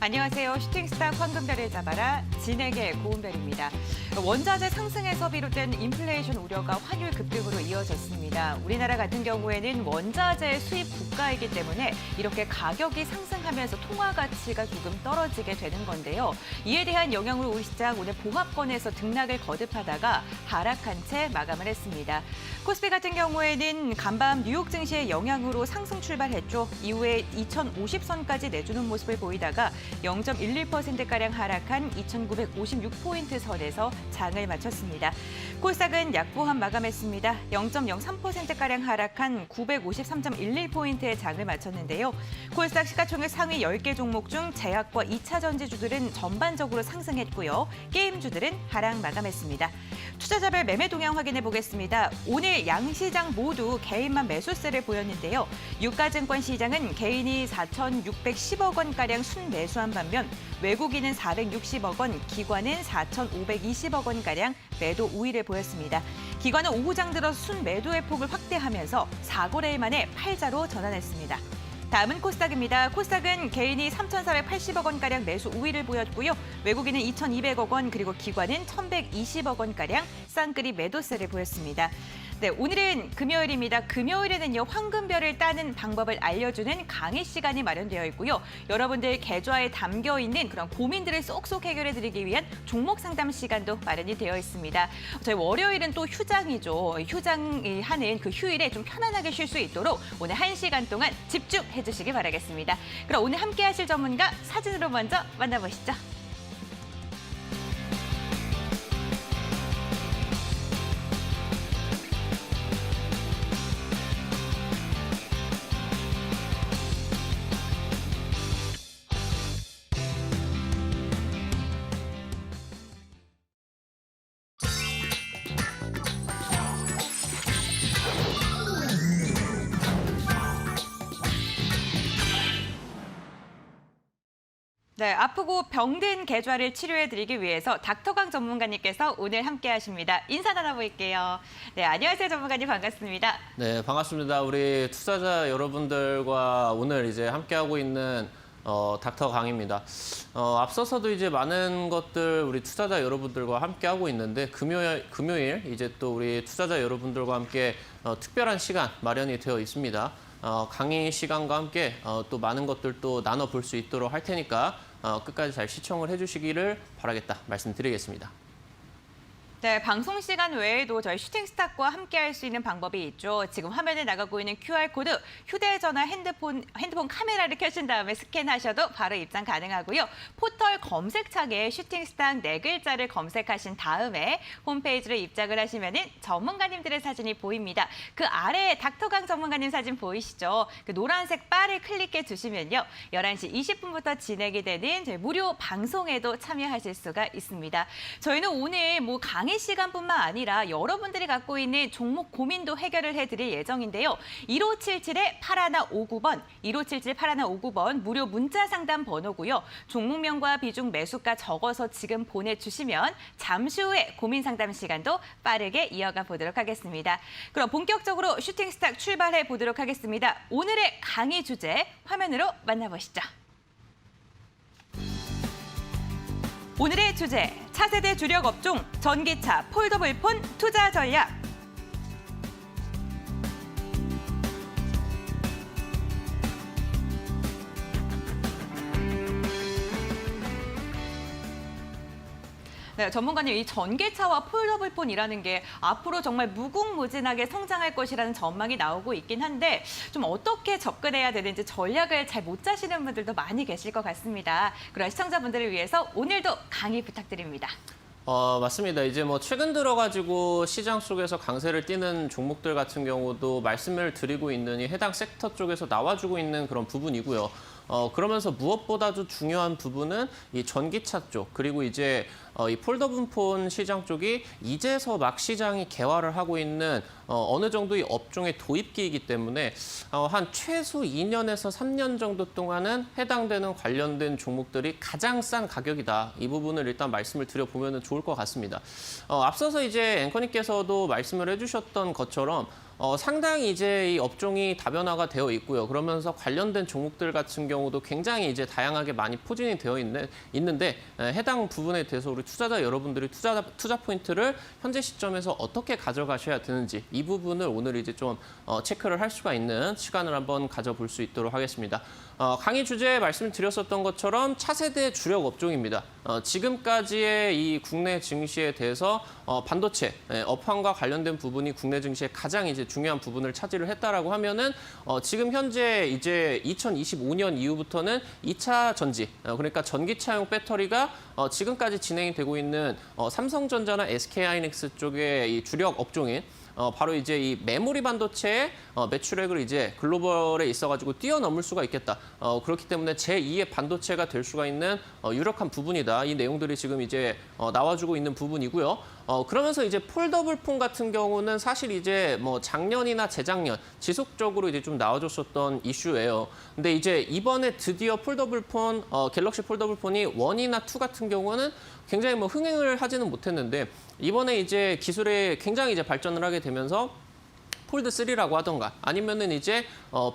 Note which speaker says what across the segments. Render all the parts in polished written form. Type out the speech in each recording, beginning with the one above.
Speaker 1: 안녕하세요. 슈팅스타 황금별을 잡아라. 진에게 고은별입니다. 원자재 상승에서 비롯된 인플레이션 우려가 환율 급등으로 이어졌습니다. 우리나라 같은 경우에는 원자재 수입 국가이기 때문에 이렇게 가격이 상승하면서 통화 가치가 조금 떨어지게 되는 건데요. 이에 대한 영향으로 우리 시장 오늘 봉합권에서 등락을 거듭하다가 하락한 채 마감을 했습니다. 코스피 같은 경우에는 간밤 뉴욕 증시의 영향으로 상승 출발했죠. 이후에 2050선까지 내주는 모습을 보이다가 0.11%가량 하락한 2,956포인트 선에서 장을 마쳤습니다. 코스닥은 약보합 마감했습니다. 0.03%가량 하락한 953.11포인트의 장을 마쳤는데요. 코스닥 시가총액 상위 10개 종목 중 제약과 2차 전지주들은 전반적으로 상승했고요. 게임주들은 하락 마감했습니다. 투자자별 매매 동향 확인해 보겠습니다. 오늘 양시장 모두 개인만 매수세를 보였는데요. 유가증권 시장은 개인이 4,610억 원가량 순매수한 반면 외국인은 460억 원, 기관은 4,520억 원가량 매도 우위를 보였습니다. 기관은 오후장 들어 순매도의 폭을 확대하면서 4거래일 만에 팔자로 전환했습니다. 다음은 코스닥입니다. 코스닥은 개인이 3,480억 원가량 매수 우위를 보였고요. 외국인은 2,200억 원, 그리고 기관은 1,120억 원가량 쌍끌이 매도세를 보였습니다. 네, 오늘은 금요일입니다. 금요일에는요, 황금별을 따는 방법을 알려주는 강의 시간이 마련되어 있고요. 여러분들 계좌에 담겨있는 그런 고민들을 쏙쏙 해결해드리기 위한 종목 상담 시간도 마련이 되어 있습니다. 저희 월요일은 또 휴장이죠. 휴장하는 그 휴일에 좀 편안하게 쉴 수 있도록 오늘 1시간 동안 집중해 주시기 바라겠습니다. 그럼 오늘 함께 하실 전문가 사진으로 먼저 만나보시죠. 네, 아프고 병든 계좌를 치료해드리기 위해서 닥터강 전문가님께서 오늘 함께하십니다. 인사 나눠볼게요. 네, 안녕하세요, 전문가님 반갑습니다.
Speaker 2: 네, 반갑습니다. 우리 투자자 여러분들과 오늘 이제 함께하고 있는 닥터강입니다. 앞서서도 이제 많은 것들 우리 투자자 여러분들과 함께하고 있는데 금요일 이제 또 우리 투자자 여러분들과 함께 특별한 시간 마련이 되어 있습니다. 강의 시간과 함께 또 많은 것들 또 나눠볼 수 있도록 할 테니까 끝까지 잘 시청을 해주시기를 바라겠다 말씀드리겠습니다.
Speaker 1: 네, 방송 시간 외에도 저희 슈팅스탁과 함께할 수 있는 방법이 있죠. 지금 화면에 나가고 있는 QR코드, 휴대전화, 핸드폰 카메라를 켜신 다음에 스캔하셔도 바로 입장 가능하고요. 포털 검색창에 슈팅스탁 4글자를 검색하신 다음에 홈페이지로 입장을 하시면 전문가님들의 사진이 보입니다. 그 아래에 닥터강 전문가님 사진 보이시죠? 그 노란색 바를 클릭해 주시면요. 11시 20분부터 진행이 되는 저희 무료 방송에도 참여하실 수가 있습니다. 저희는 오늘 강의 시간뿐만 아니라 여러분들이 갖고 있는 종목 고민도 해결을 해드릴 예정인데요. 1577-8159번, 1577-8159번 무료 문자 상담 번호고요. 종목명과 비중 매수가 적어서 지금 보내주시면 잠시 후에 고민 상담 시간도 빠르게 이어가 보도록 하겠습니다. 그럼 본격적으로 슈팅스탁 출발해 보도록 하겠습니다. 오늘의 강의 주제 화면으로 만나보시죠. 오늘의 주제, 차세대 주력 업종, 전기차, 폴더블폰 투자 전략. 네, 전문가님, 이 전기차와 폴더블폰이라는 게 앞으로 정말 무궁무진하게 성장할 것이라는 전망이 나오고 있긴 한데 좀 어떻게 접근해야 되는지 전략을 잘 못 짜시는 분들도 많이 계실 것 같습니다. 그런 시청자분들을 위해서 오늘도 강의 부탁드립니다.
Speaker 2: 맞습니다. 이제 최근 들어가지고 시장 속에서 강세를 띠는 종목들 같은 경우도 말씀을 드리고 있는 이 해당 섹터 쪽에서 나와주고 있는 그런 부분이고요. 그러면서 무엇보다도 중요한 부분은 이 전기차 쪽, 그리고 이제 이 폴더블폰 시장 쪽이 이제서 막 시장이 개화를 하고 있는 어느 정도 이 업종의 도입기이기 때문에 한 최소 2년에서 3년 정도 동안은 해당되는 관련된 종목들이 가장 싼 가격이다. 이 부분을 일단 말씀을 드려보면 좋을 것 같습니다. 앞서서 이제 앵커님께서도 말씀을 해주셨던 것처럼 상당히 이제 이 업종이 다변화가 되어 있고요. 그러면서 관련된 종목들 같은 경우도 굉장히 이제 다양하게 많이 포진이 되어 있는데 해당 부분에 대해서 우리 투자자 여러분들이 투자 포인트를 현재 시점에서 어떻게 가져가셔야 되는지 이 부분을 오늘 이제 좀 체크를 할 수가 있는 시간을 한번 가져볼 수 있도록 하겠습니다. 강의 주제에 말씀드렸었던 것처럼 차세대 주력 업종입니다. 지금까지의 이 국내 증시에 대해서 반도체 업황과 관련된 부분이 국내 증시에 가장 이제 중요한 부분을 차지를 했다라고 하면은 지금 현재 이제 2025년 이후부터는 2차 전지 그러니까 전기차용 배터리가 지금까지 진행이 되고 있는 삼성전자나 SK하이닉스 쪽의 이 주력 업종인 바로 이제 이 메모리 반도체의 매출액을 이제 글로벌에 있어가지고 뛰어넘을 수가 있겠다. 그렇기 때문에 제2의 반도체가 될 수가 있는 유력한 부분이다. 이 내용들이 지금 이제 나와주고 있는 부분이고요. 그러면서 이제 폴더블 폰 같은 경우는 사실 이제 뭐 작년이나 재작년 지속적으로 이제 좀 나와줬었던 이슈예요. 근데 이제 이번에 드디어 폴더블 폰, 갤럭시 폴더블 폰이 1이나 2 같은 경우는 굉장히 뭐 흥행을 하지는 못했는데 이번에 이제 기술에 굉장히 이제 발전을 하게 되면서 폴드 3라고 하던가 아니면은 이제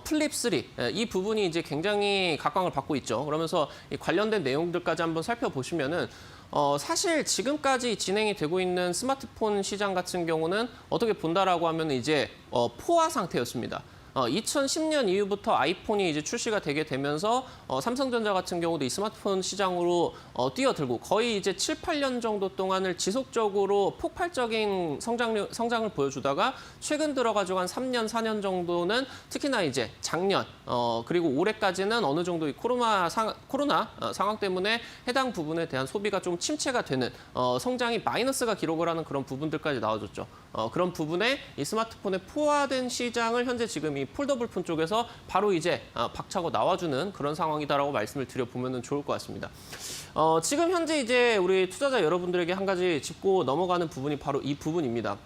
Speaker 2: 플립 3 이 부분이 이제 굉장히 각광을 받고 있죠. 그러면서 이 관련된 내용들까지 한번 살펴보시면은 사실 지금까지 진행이 되고 있는 스마트폰 시장 같은 경우는 어떻게 본다라고 하면 이제 포화 상태였습니다. 2010년 이후부터 아이폰이 이제 출시가 되게 되면서 삼성전자 같은 경우도 이 스마트폰 시장으로 뛰어들고 거의 이제 7, 8년 정도 동안을 지속적으로 폭발적인 성장을 보여주다가 최근 들어가지고 한 3년, 4년 정도는 특히나 이제 작년 그리고 올해까지는 어느 정도 이 코로나 상황 때문에 해당 부분에 대한 소비가 좀 침체가 되는 성장이 마이너스가 기록을 하는 그런 부분들까지 나와줬죠. 그런 부분에 이 스마트폰에 포화된 시장을 현재 지금 이 폴더블 폰 쪽에서 바로 이제 박차고 나와주는 그런 상황이다라고 말씀을 드려보면 좋을 것 같습니다. 지금 현재 이제 우리 투자자 여러분들에게 한 가지 짚고 넘어가는 부분이 바로 이 부분입니다.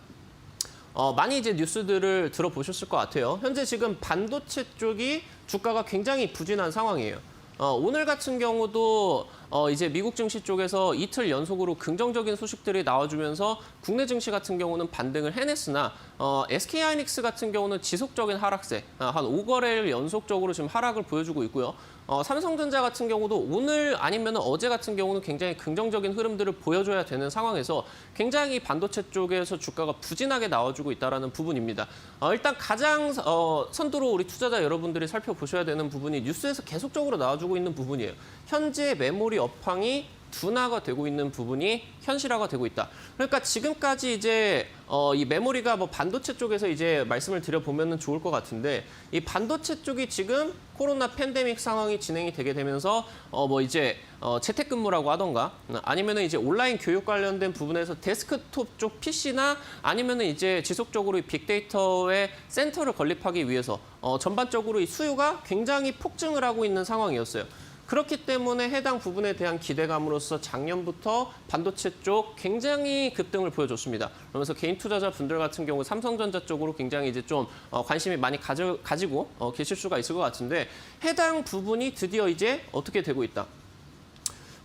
Speaker 2: 많이 이제 뉴스들을 들어보셨을 것 같아요. 현재 지금 반도체 쪽이 주가가 굉장히 부진한 상황이에요. 오늘 같은 경우도 이제 미국 증시 쪽에서 이틀 연속으로 긍정적인 소식들이 나와주면서 국내 증시 같은 경우는 반등을 해냈으나 SK하이닉스 같은 경우는 지속적인 하락세, 한 5거래일 연속적으로 지금 하락을 보여주고 있고요. 삼성전자 같은 경우도 오늘 아니면 어제 같은 경우는 굉장히 긍정적인 흐름들을 보여줘야 되는 상황에서 굉장히 반도체 쪽에서 주가가 부진하게 나와주고 있다는 부분입니다. 일단 가장 선두로 우리 투자자 여러분들이 살펴보셔야 되는 부분이 뉴스에서 계속적으로 나와주고 있는 부분이에요. 현재 메모리 업황이 둔화가 되고 있는 부분이 현실화가 되고 있다. 그러니까 지금까지 이제 이 메모리가 뭐 반도체 쪽에서 이제 말씀을 드려보면 좋을 것 같은데 이 반도체 쪽이 지금 코로나 팬데믹 상황이 진행이 되게 되면서 뭐 이제 재택근무라고 하던가 아니면은 이제 온라인 교육 관련된 부분에서 데스크톱 쪽 PC나 아니면은 이제 지속적으로 빅데이터의 센터를 건립하기 위해서 전반적으로 이 수요가 굉장히 폭증을 하고 있는 상황이었어요. 그렇기 때문에 해당 부분에 대한 기대감으로서 작년부터 반도체 쪽 굉장히 급등을 보여줬습니다. 그러면서 개인 투자자분들 같은 경우 삼성전자 쪽으로 굉장히 이제 좀 관심이 많이 가지고 계실 수가 있을 것 같은데 해당 부분이 드디어 이제 어떻게 되고 있다.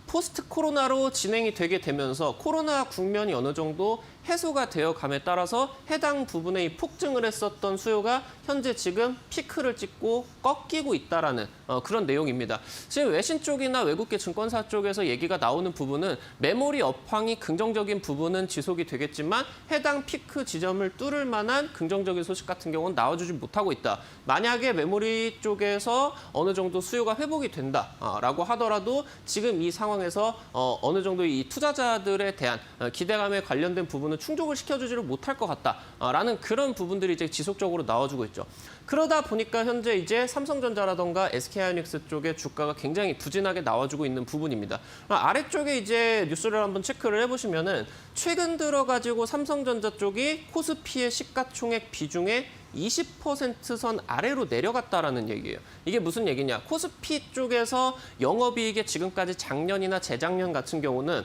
Speaker 2: 포스트 코로나로 진행이 되게 되면서 코로나 국면이 어느 정도 해소가 되어감에 따라서 해당 부분에 이 폭증을 했었던 수요가 현재 지금 피크를 찍고 꺾이고 있다라는 그런 내용입니다. 지금 외신 쪽이나 외국계 증권사 쪽에서 얘기가 나오는 부분은 메모리 업황이 긍정적인 부분은 지속이 되겠지만 해당 피크 지점을 뚫을 만한 긍정적인 소식 같은 경우는 나와주지 못하고 있다. 만약에 메모리 쪽에서 어느 정도 수요가 회복이 된다라고 하더라도 지금 이 상황에서 어느 정도 이 투자자들에 대한 기대감에 관련된 부분은 충족을 시켜주지를 못할 것 같다라는 그런 부분들이 이제 지속적으로 나와주고 있죠. 그러다 보니까 현재 이제 삼성전자라던가 SK하이닉스 쪽의 주가가 굉장히 부진하게 나와주고 있는 부분입니다. 아래쪽에 이제 뉴스를 한번 체크를 해보시면은 최근 들어가지고 삼성전자 쪽이 코스피의 시가총액 비중에 20%선 아래로 내려갔다라는 얘기예요. 이게 무슨 얘기냐? 코스피 쪽에서 영업이익에 지금까지 작년이나 재작년 같은 경우는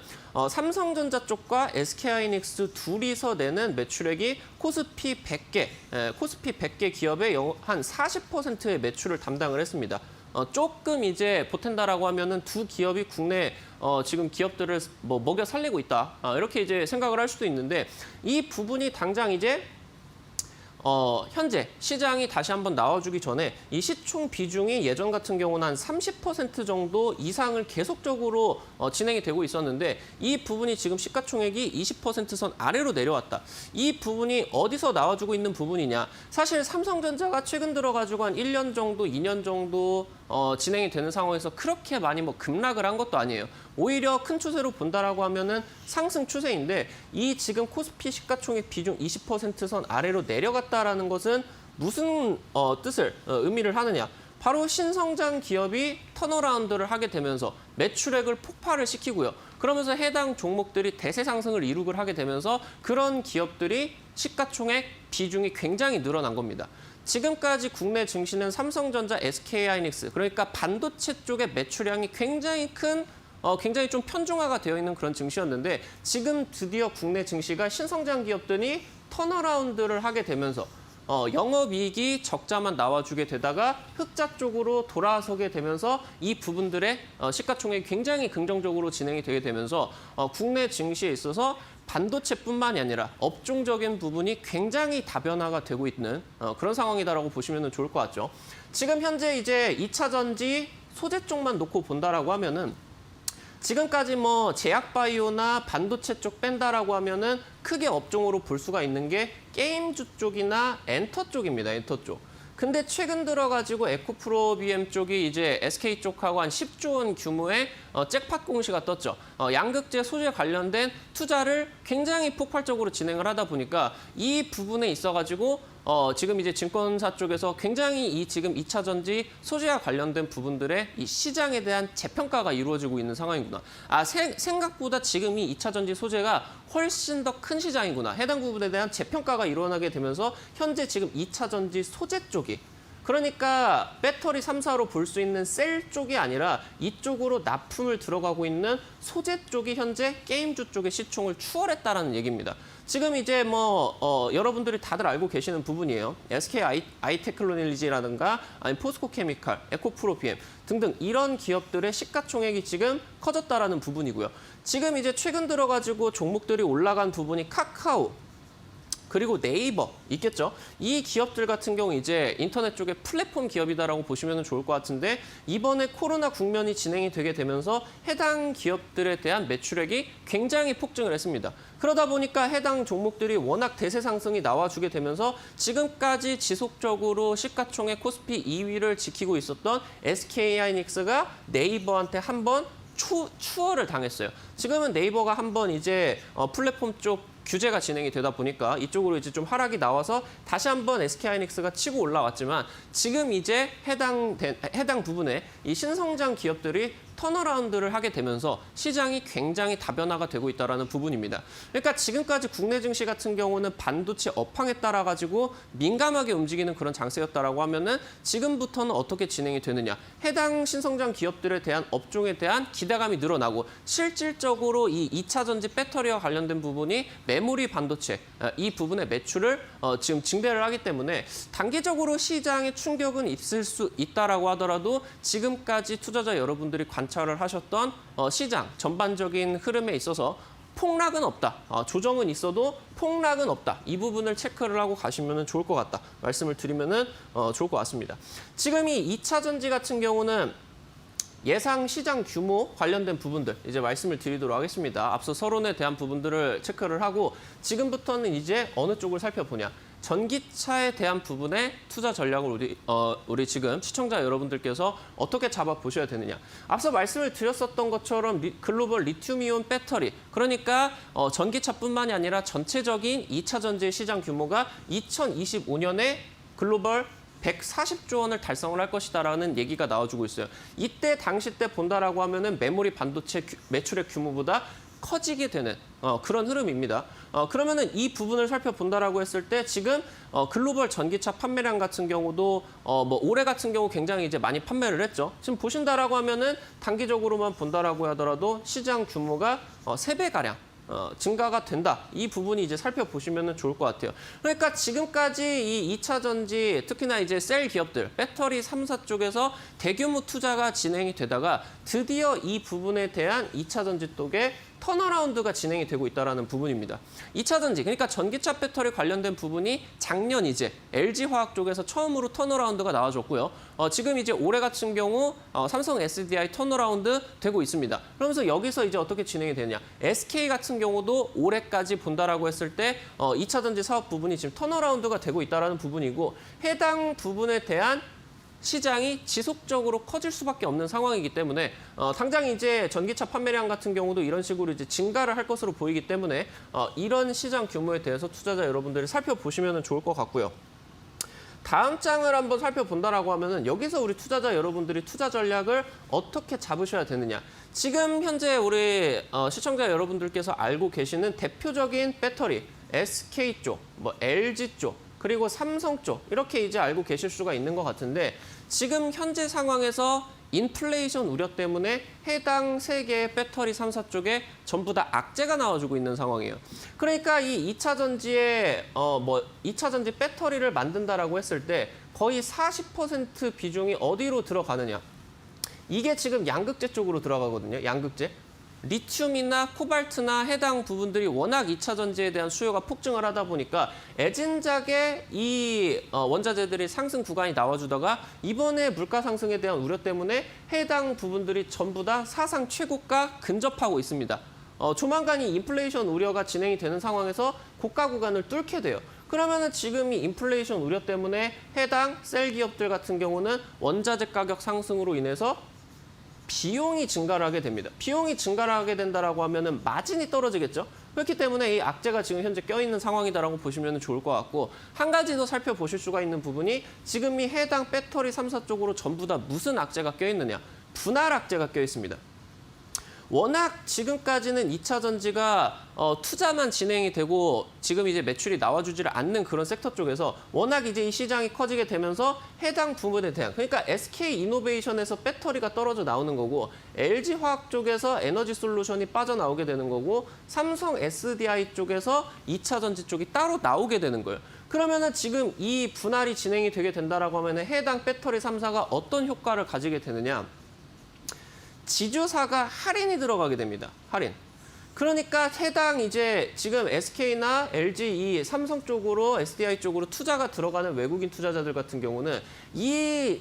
Speaker 2: 삼성전자 쪽과 SK하이닉스 둘이서 내는 매출액이 코스피 100개 기업의 한 40%의 매출을 담당을 했습니다. 조금 이제 보탠다라고 하면은 두 기업이 국내 지금 기업들을 뭐 먹여 살리고 있다. 이렇게 이제 생각을 할 수도 있는데 이 부분이 당장 이제 현재 시장이 다시 한번 나와주기 전에 이 시총 비중이 예전 같은 경우는 한 30% 정도 이상을 계속적으로 진행이 되고 있었는데 이 부분이 지금 시가총액이 20%선 아래로 내려왔다. 이 부분이 어디서 나와주고 있는 부분이냐. 사실 삼성전자가 최근 들어가지고 한 1년 정도, 2년 정도 진행이 되는 상황에서 그렇게 많이 뭐 급락을 한 것도 아니에요. 오히려 큰 추세로 본다라고 하면은 상승 추세인데 이 지금 코스피 시가총액 비중 20%선 아래로 내려갔다라는 것은 무슨 의미를 하느냐. 바로 신성장 기업이 턴어라운드를 하게 되면서 매출액을 폭발을 시키고요. 그러면서 해당 종목들이 대세 상승을 이루고 하게 되면서 그런 기업들이 시가총액 비중이 굉장히 늘어난 겁니다. 지금까지 국내 증시는 삼성전자, SK하이닉스, 그러니까 반도체 쪽의 매출량이 굉장히 좀 편중화가 되어 있는 그런 증시였는데 지금 드디어 국내 증시가 신성장 기업들이 턴어라운드를 하게 되면서 영업이익이 적자만 나와주게 되다가 흑자 쪽으로 돌아서게 되면서 이 부분들의 시가총액이 굉장히 긍정적으로 진행이 되게 되면서 국내 증시에 있어서 반도체뿐만이 아니라 업종적인 부분이 굉장히 다변화가 되고 있는 그런 상황이다라고 보시면 좋을 것 같죠. 지금 현재 이제 2차 전지 소재 쪽만 놓고 본다라고 하면은 지금까지 뭐 제약바이오나 반도체 쪽 뺀다라고 하면은 크게 업종으로 볼 수가 있는 게 게임주 쪽이나 엔터 쪽입니다. 엔터 쪽. 근데 최근 들어가지고 에코프로비엠 쪽이 이제 SK 쪽하고 한 10조 원 규모의 잭팟 공시가 떴죠. 양극재 소재 관련된 투자를 굉장히 폭발적으로 진행을 하다 보니까 이 부분에 있어가지고 지금 이제 증권사 쪽에서 굉장히 이 지금 2차 전지 소재와 관련된 부분들의 이 시장에 대한 재평가가 이루어지고 있는 상황이구나. 생각보다 지금 이 2차 전지 소재가 훨씬 더 큰 시장이구나. 해당 부분에 대한 재평가가 일어나게 되면서 현재 지금 2차 전지 소재 쪽이 그러니까 배터리 3사로 볼 수 있는 셀 쪽이 아니라 이쪽으로 납품을 들어가고 있는 소재 쪽이 현재 게임주 쪽의 시총을 추월했다라는 얘기입니다. 지금 이제 여러분들이 다들 알고 계시는 부분이에요. SK 아이테크놀로지라든가 아니면 포스코 케미칼, 에코프로비엠 등등 이런 기업들의 시가총액이 지금 커졌다라는 부분이고요. 지금 이제 최근 들어가지고 종목들이 올라간 부분이 카카오, 그리고 네이버 있겠죠. 이 기업들 같은 경우 이제 인터넷 쪽의 플랫폼 기업이다라고 보시면 좋을 것 같은데 이번에 코로나 국면이 진행이 되게 되면서 해당 기업들에 대한 매출액이 굉장히 폭증을 했습니다. 그러다 보니까 해당 종목들이 워낙 대세 상승이 나와주게 되면서 지금까지 지속적으로 시가총액 코스피 2위를 지키고 있었던 SK하이닉스가 네이버한테 한번 추월을 당했어요. 지금은 네이버가 한번 이제 플랫폼 쪽 규제가 진행이 되다 보니까 이쪽으로 이제 좀 하락이 나와서 다시 한번 SK하이닉스가 치고 올라왔지만 지금 이제 해당 부분에 이 신성장 기업들이 턴어라운드를 하게 되면서 시장이 굉장히 다변화가 되고 있다는 부분입니다. 그러니까 지금까지 국내 증시 같은 경우는 반도체 업황에 따라 가지고 민감하게 움직이는 그런 장세였다라고 하면은 지금부터는 어떻게 진행이 되느냐. 해당 신성장 기업들에 대한 업종에 대한 기대감이 늘어나고 실질적으로 이 2차 전지 배터리와 관련된 부분이 메모리 반도체 이 부분의 매출을 지금 증대를 하기 때문에 단기적으로 시장에 충격은 있을 수 있다라고 하더라도 지금까지 투자자 여러분들이 관찰을 하셨던 시장 전반적인 흐름에 있어서 폭락은 없다. 조정은 있어도 폭락은 없다. 이 부분을 체크를 하고 가시면 좋을 것 같다. 말씀을 드리면 좋을 것 같습니다. 지금 이 2차 전지 같은 경우는 예상 시장 규모 관련된 부분들 이제 말씀을 드리도록 하겠습니다. 앞서 서론에 대한 부분들을 체크를 하고 지금부터는 이제 어느 쪽을 살펴보냐. 전기차에 대한 부분의 투자 전략을 우리 지금 시청자 여러분들께서 어떻게 잡아보셔야 되느냐. 앞서 말씀을 드렸었던 것처럼 글로벌 리튬이온 배터리, 그러니까 전기차뿐만이 아니라 전체적인 2차 전지의 시장 규모가 2025년에 글로벌 140조 원을 달성을 할 것이다라는 얘기가 나와주고 있어요. 이때 당시 때 본다라고 하면은 메모리 반도체 매출액 규모보다 커지게 되는 그런 흐름입니다. 그러면은 이 부분을 살펴본다라고 했을 때 지금 글로벌 전기차 판매량 같은 경우도 올해 같은 경우 굉장히 이제 많이 판매를 했죠. 지금 보신다라고 하면은 단기적으로만 본다라고 하더라도 시장 규모가 3배 가량 증가가 된다. 이 부분이 이제 살펴보시면 좋을 것 같아요. 그러니까 지금까지 이 2차 전지, 특히나 이제 셀 기업들, 배터리 3사 쪽에서 대규모 투자가 진행이 되다가 드디어 이 부분에 대한 2차 전지 쪽에 턴어라운드가 진행이 되고 있다는 부분입니다. 2차 전지, 그러니까 전기차 배터리 관련된 부분이 작년 이제 LG화학 쪽에서 처음으로 턴어라운드가 나와줬고요. 지금 이제 올해 같은 경우 삼성 SDI 턴어라운드 되고 있습니다. 그러면서 여기서 이제 어떻게 진행이 되느냐. SK 같은 경우도 올해까지 본다라고 했을 때 2차 전지 사업 부분이 지금 턴어라운드가 되고 있다는 부분이고 해당 부분에 대한 시장이 지속적으로 커질 수밖에 없는 상황이기 때문에 당장 이제 전기차 판매량 같은 경우도 이런 식으로 이제 증가를 할 것으로 보이기 때문에 이런 시장 규모에 대해서 투자자 여러분들이 살펴보시면 좋을 것 같고요. 다음 장을 한번 살펴본다라고 하면은 여기서 우리 투자자 여러분들이 투자 전략을 어떻게 잡으셔야 되느냐. 지금 현재 우리 시청자 여러분들께서 알고 계시는 대표적인 배터리 SK 쪽, 뭐 LG 쪽, 그리고 삼성 쪽 이렇게 이제 알고 계실 수가 있는 것 같은데 지금 현재 상황에서 인플레이션 우려 때문에 해당 세 개의 배터리 3사 쪽에 전부 다 악재가 나와주고 있는 상황이에요. 그러니까 이 2차 전지에 2차 전지 배터리를 만든다라고 했을 때 거의 40% 비중이 어디로 들어가느냐. 이게 지금 양극재 쪽으로 들어가거든요. 양극재. 리튬이나 코발트나 해당 부분들이 워낙 2차 전지에 대한 수요가 폭증을 하다 보니까 애진작에 이 원자재들이 상승 구간이 나와주다가 이번에 물가 상승에 대한 우려 때문에 해당 부분들이 전부 다 사상 최고가 근접하고 있습니다. 조만간 이 인플레이션 우려가 진행이 되는 상황에서 고가 구간을 뚫게 돼요. 그러면은 지금 이 인플레이션 우려 때문에 해당 셀 기업들 같은 경우는 원자재 가격 상승으로 인해서 비용이 증가를 하게 됩니다. 비용이 증가를 하게 된다라고 하면은 마진이 떨어지겠죠. 그렇기 때문에 이 악재가 지금 현재 껴있는 상황이다라고 보시면 좋을 것 같고 한 가지 더 살펴보실 수가 있는 부분이 지금 이 해당 배터리 3사 쪽으로 전부 다 무슨 악재가 껴있느냐. 분할 악재가 껴있습니다. 워낙 지금까지는 2차 전지가 투자만 진행이 되고 지금 이제 매출이 나와주지를 않는 그런 섹터 쪽에서 워낙 이제 이 시장이 커지게 되면서 해당 부분에 대한 그러니까 SK 이노베이션에서 배터리가 떨어져 나오는 거고 LG 화학 쪽에서 에너지 솔루션이 빠져나오게 되는 거고 삼성 SDI 쪽에서 2차 전지 쪽이 따로 나오게 되는 거예요. 그러면은 지금 이 분할이 진행이 되게 된다라고 하면은 해당 배터리 3사가 어떤 효과를 가지게 되느냐? 지주사가 할인이 들어가게 됩니다. 할인. 그러니까 해당 이제 지금 SK나 LG, 이 삼성 쪽으로 SDI 쪽으로 투자가 들어가는 외국인 투자자들 같은 경우는 이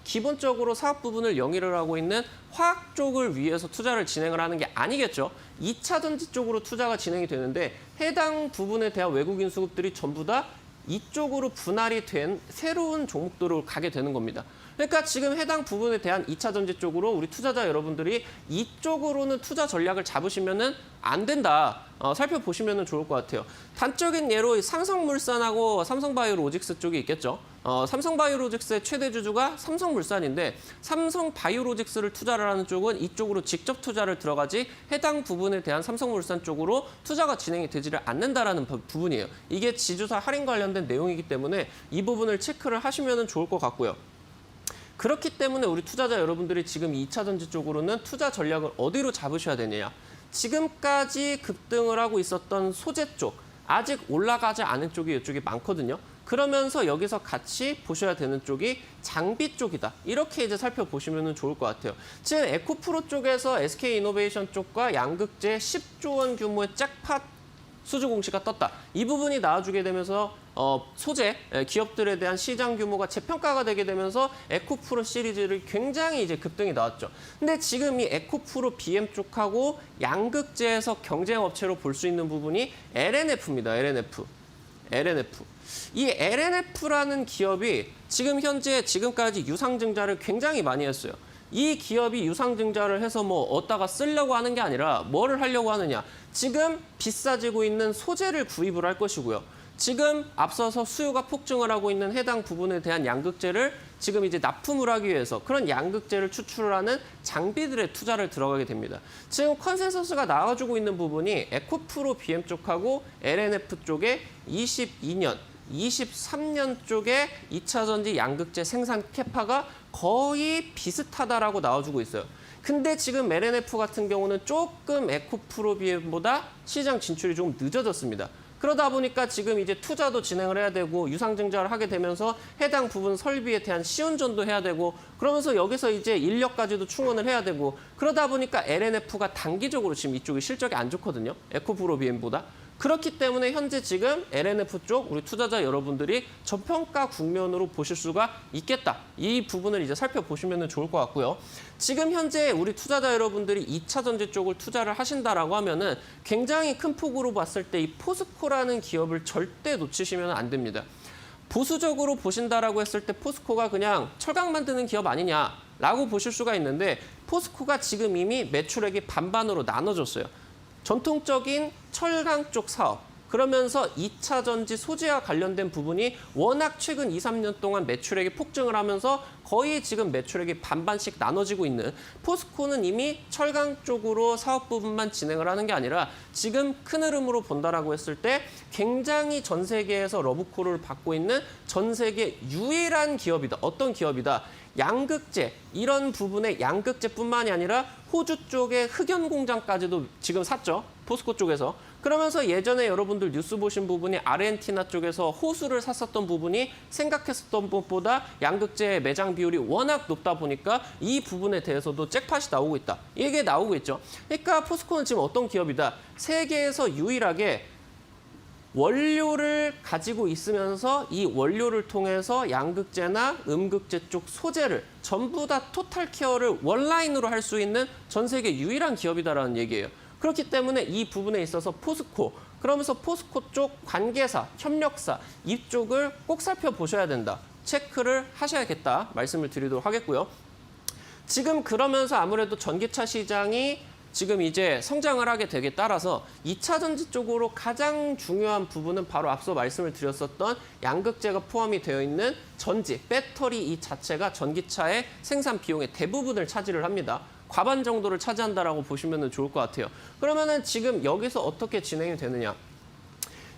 Speaker 2: 기본적으로 사업 부분을 영위를 하고 있는 화학 쪽을 위해서 투자를 진행을 하는 게 아니겠죠. 2차 전지 쪽으로 투자가 진행이 되는데 해당 부분에 대한 외국인 수급들이 전부 다 이쪽으로 분할이 된 새로운 종목들로 가게 되는 겁니다. 그러니까 지금 해당 부분에 대한 2차 전지 쪽으로 우리 투자자 여러분들이 이쪽으로는 투자 전략을 잡으시면은 안 된다. 살펴보시면 좋을 것 같아요. 단적인 예로 삼성물산하고 삼성바이오로직스 쪽이 있겠죠. 삼성바이오로직스의 최대 주주가 삼성물산인데 삼성바이오로직스를 투자를 하는 쪽은 이쪽으로 직접 투자를 들어가지 해당 부분에 대한 삼성물산 쪽으로 투자가 진행이 되지를 않는다라는 부분이에요. 이게 지주사 할인 관련된 내용이기 때문에 이 부분을 체크를 하시면 좋을 것 같고요. 그렇기 때문에 우리 투자자 여러분들이 지금 2차 전지 쪽으로는 투자 전략을 어디로 잡으셔야 되느냐. 지금까지 급등을 하고 있었던 소재 쪽, 아직 올라가지 않은 쪽이 이쪽이 많거든요. 그러면서 여기서 같이 보셔야 되는 쪽이 장비 쪽이다. 이렇게 이제 살펴보시면 좋을 것 같아요. 지금 에코프로 쪽에서 SK이노베이션 쪽과 양극재 10조 원 규모의 잭팟 수주 공시가 떴다. 이 부분이 나와주게 되면서 소재 기업들에 대한 시장 규모가 재평가가 되게 되면서 에코프로 시리즈를 굉장히 이제 급등이 나왔죠. 근데 지금 이 에코프로 BM 쪽하고 양극재에서 경쟁 업체로 볼 수 있는 부분이 LNF입니다. LNF. 이 LNF라는 기업이 지금 현재 지금까지 유상증자를 굉장히 많이 했어요. 이 기업이 유상증자를 해서 뭐 얻다가 쓰려고 하는 게 아니라 뭐를 하려고 하느냐. 지금 비싸지고 있는 소재를 구입을 할 것이고요. 지금 앞서서 수요가 폭증을 하고 있는 해당 부분에 대한 양극재를 지금 이제 납품을 하기 위해서 그런 양극재를 추출을 하는 장비들의 투자를 들어가게 됩니다. 지금 컨센서스가 나와주고 있는 부분이 에코프로 BM 쪽하고 LNF 쪽에 22년, 23년 쪽에 2차 전지 양극재 생산 캐파가 거의 비슷하다라고 나와주고 있어요. 근데 지금 LNF 같은 경우는 조금 에코프로 BM보다 시장 진출이 조금 늦어졌습니다. 그러다 보니까 지금 이제 투자도 진행을 해야 되고 유상증자를 하게 되면서 해당 부분 설비에 대한 시운전도 해야 되고 그러면서 여기서 이제 인력까지도 충원을 해야 되고 그러다 보니까 LNF가 단기적으로 지금 이쪽이 실적이 안 좋거든요. 에코프로비엠보다. 그렇기 때문에 현재 지금 LNF 쪽 우리 투자자 여러분들이 저평가 국면으로 보실 수가 있겠다. 이 부분을 이제 살펴보시면 좋을 것 같고요. 지금 현재 우리 투자자 여러분들이 2차 전지 쪽을 투자를 하신다라고 하면은 굉장히 큰 폭으로 봤을 때 이 포스코라는 기업을 절대 놓치시면 안 됩니다. 보수적으로 보신다라고 했을 때 포스코가 그냥 철강 만드는 기업 아니냐라고 보실 수가 있는데 포스코가 지금 이미 매출액이 반반으로 나눠졌어요. 전통적인 철강 쪽 사업, 그러면서 2차 전지 소재와 관련된 부분이 워낙 최근 2, 3년 동안 매출액이 폭증을 하면서 거의 지금 매출액이 반반씩 나눠지고 있는 포스코는 이미 철강 쪽으로 사업 부분만 진행을 하는 게 아니라 지금 큰 흐름으로 본다라고 했을 때 굉장히 전 세계에서 러브콜을 받고 있는 전 세계 유일한 기업이다. 어떤 기업이다? 양극재, 이런 부분의 양극재뿐만이 아니라 호주 쪽의 흑연 공장까지도 지금 샀죠. 포스코 쪽에서. 그러면서 예전에 여러분들 뉴스 보신 부분이 아르헨티나 쪽에서 호수를 샀었던 부분이 생각했었던 것보다 양극재 매장 비율이 워낙 높다 보니까 이 부분에 대해서도 잭팟이 나오고 있다. 이게 나오고 있죠. 그러니까 포스코는 지금 어떤 기업이다? 세계에서 유일하게 원료를 가지고 있으면서 이 원료를 통해서 양극재나 음극재 쪽 소재를 전부 다 토탈 케어를 원라인으로 할 수 있는 전 세계 유일한 기업이다라는 얘기예요. 그렇기 때문에 이 부분에 있어서 포스코, 그러면서 포스코 쪽 관계사, 협력사 이쪽을 꼭 살펴보셔야 된다. 체크를 하셔야겠다 말씀을 드리도록 하겠고요. 지금 그러면서 아무래도 전기차 시장이 지금 이제 성장을 하게 되게 따라서 2차 전지 쪽으로 가장 중요한 부분은 바로 앞서 말씀을 드렸었던 양극재가 포함이 되어 있는 전지, 배터리 이 자체가 전기차의 생산 비용의 대부분을 차지를 합니다. 과반 정도를 차지한다라고 보시면 좋을 것 같아요. 그러면은 지금 여기서 어떻게 진행이 되느냐?